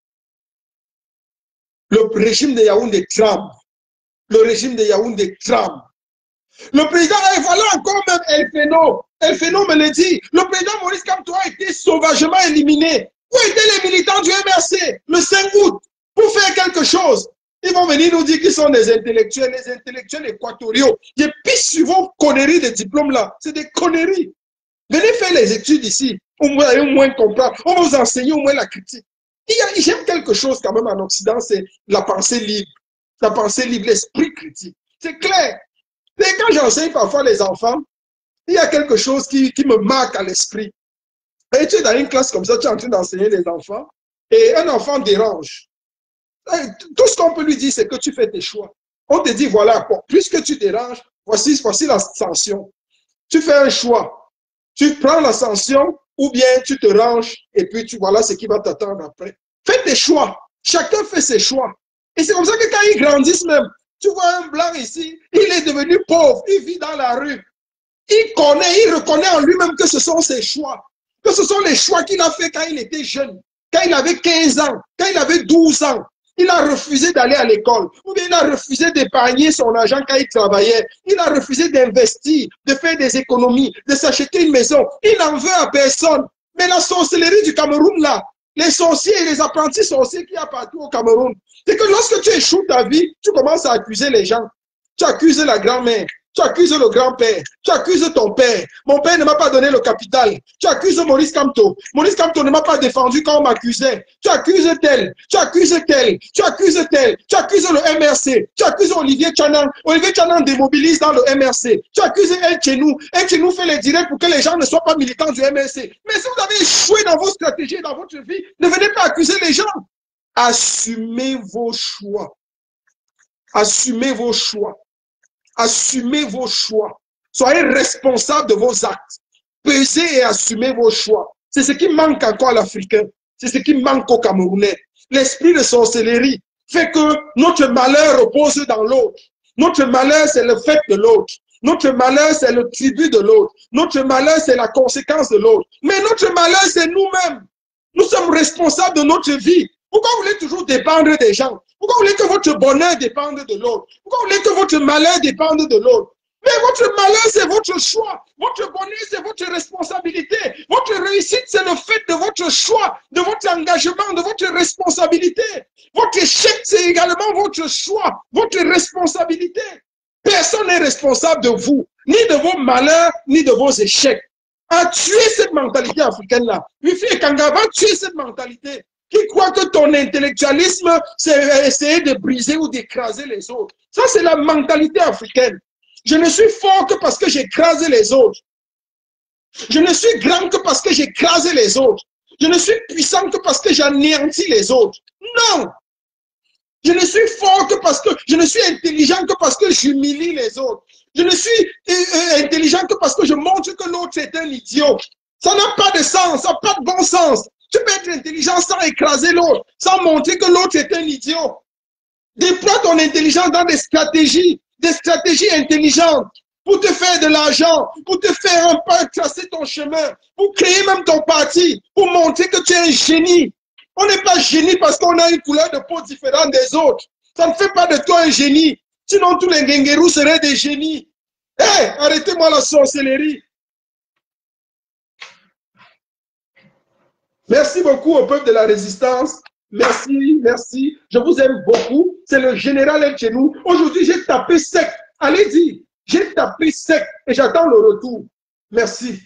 le régime de Yaoundé tremble. Le régime de Yaoundé tremble. Le président, et voilà encore même El Feno me le dit, le président Maurice Kamto a été sauvagement éliminé. Où étaient les militants du MRC le 5 août pour faire quelque chose? Ils vont venir nous dire qu'ils sont des intellectuels, les intellectuels équatoriaux. Ils pissent sur vos conneries de diplômes là. C'est des conneries. Venez faire les études ici. Vous allez au moins comprendre. On va vous enseigner au moins la critique. J'aime quelque chose quand même en Occident, c'est la pensée libre. La pensée libre, l'esprit critique. C'est clair. Et quand j'enseigne parfois les enfants, il y a quelque chose qui me marque à l'esprit. Et tu es dans une classe comme ça, tu es en train d'enseigner les enfants, et un enfant dérange. Tout ce qu'on peut lui dire, c'est que tu fais tes choix. On te dit, voilà, bon, puisque tu déranges, voici la sanction. Tu fais un choix. Tu prends la sanction, ou bien tu te ranges, et puis voilà ce qui va t'attendre après. Fais tes choix. Chacun fait ses choix. Et c'est comme ça que quand ils grandissent même, tu vois un blanc ici, il est devenu pauvre, il vit dans la rue. Il reconnaît en lui-même que ce sont ses choix. Que ce sont les choix qu'il a fait quand il était jeune, quand il avait 15 ans, quand il avait 12 ans. Il a refusé d'aller à l'école, ou bien il a refusé d'épargner son argent quand il travaillait. Il a refusé d'investir, de faire des économies, de s'acheter une maison. Il n'en veut à personne. Mais la sorcellerie du Cameroun, là, les sorciers et les apprentis sorciers qu'il y a partout au Cameroun, c'est que lorsque tu échoues ta vie, tu commences à accuser les gens. Tu accuses la grand-mère, tu accuses le grand-père, tu accuses ton père. Mon père ne m'a pas donné le capital. Tu accuses Maurice Kamto. Maurice Kamto ne m'a pas défendu quand on m'accusait. Tu accuses tel, tu accuses tel, tu accuses tel, tu accuses le MRC, tu accuses Olivier Tchanan. Olivier Tchanan démobilise dans le MRC. Tu accuses El Tchenou. El Tchenou fait les directs pour que les gens ne soient pas militants du MRC. Mais si vous avez échoué dans vos stratégies, dans votre vie, ne venez pas accuser les gens. Assumez vos choix. Assumez vos choix. Assumez vos choix. Soyez responsables de vos actes. Pesez et assumez vos choix. C'est ce qui manque encore à l'Africain. C'est ce qui manque aux Camerounais. L'esprit de sorcellerie fait que notre malheur repose dans l'autre. Notre malheur, c'est le fait de l'autre. Notre malheur, c'est le tribut de l'autre. Notre malheur, c'est la conséquence de l'autre. Mais notre malheur, c'est nous-mêmes. Nous sommes responsables de notre vie. Pourquoi vous voulez toujours dépendre des gens? Pourquoi vous voulez que votre bonheur dépende de l'autre? Pourquoi vous voulez que votre malheur dépende de l'autre? Mais votre malheur, c'est votre choix. Votre bonheur, c'est votre responsabilité. Votre réussite, c'est le fait de votre choix, de votre engagement, de votre responsabilité. Votre échec, c'est également votre choix, votre responsabilité. Personne n'est responsable de vous, ni de vos malheurs, ni de vos échecs. À tuer cette mentalité africaine-là. Wifi Kanga va tuer cette mentalité qui croit que ton intellectualisme, c'est essayer de briser ou d'écraser les autres. Ça, c'est la mentalité africaine. Je ne suis fort que parce que j'ai écrasé les autres. Je ne suis grand que parce que j'ai écrasé les autres. Je ne suis puissant que parce que j'anéantis les autres. Non! Je ne suis fort que parce que je ne suis intelligent que parce que j'humilie les autres. Je ne suis intelligent que parce que je montre que l'autre est un idiot. Ça n'a pas de sens, ça n'a pas de bon sens. Tu peux être intelligent sans écraser l'autre, sans montrer que l'autre est un idiot. Déploie ton intelligence dans des stratégies intelligentes pour te faire de l'argent, pour te faire un pas, tracer ton chemin, pour créer même ton parti, pour montrer que tu es un génie. On n'est pas génie parce qu'on a une couleur de peau différente des autres. Ça ne fait pas de toi un génie. Sinon, tous les Ngengerous seraient des génies. Hé, arrêtez-moi la sorcellerie. Merci beaucoup au peuple de la résistance. Merci, merci. Je vous aime beaucoup. C'est le général El Chenou. Aujourd'hui, j'ai tapé sec. Allez-y, j'ai tapé sec et j'attends le retour. Merci.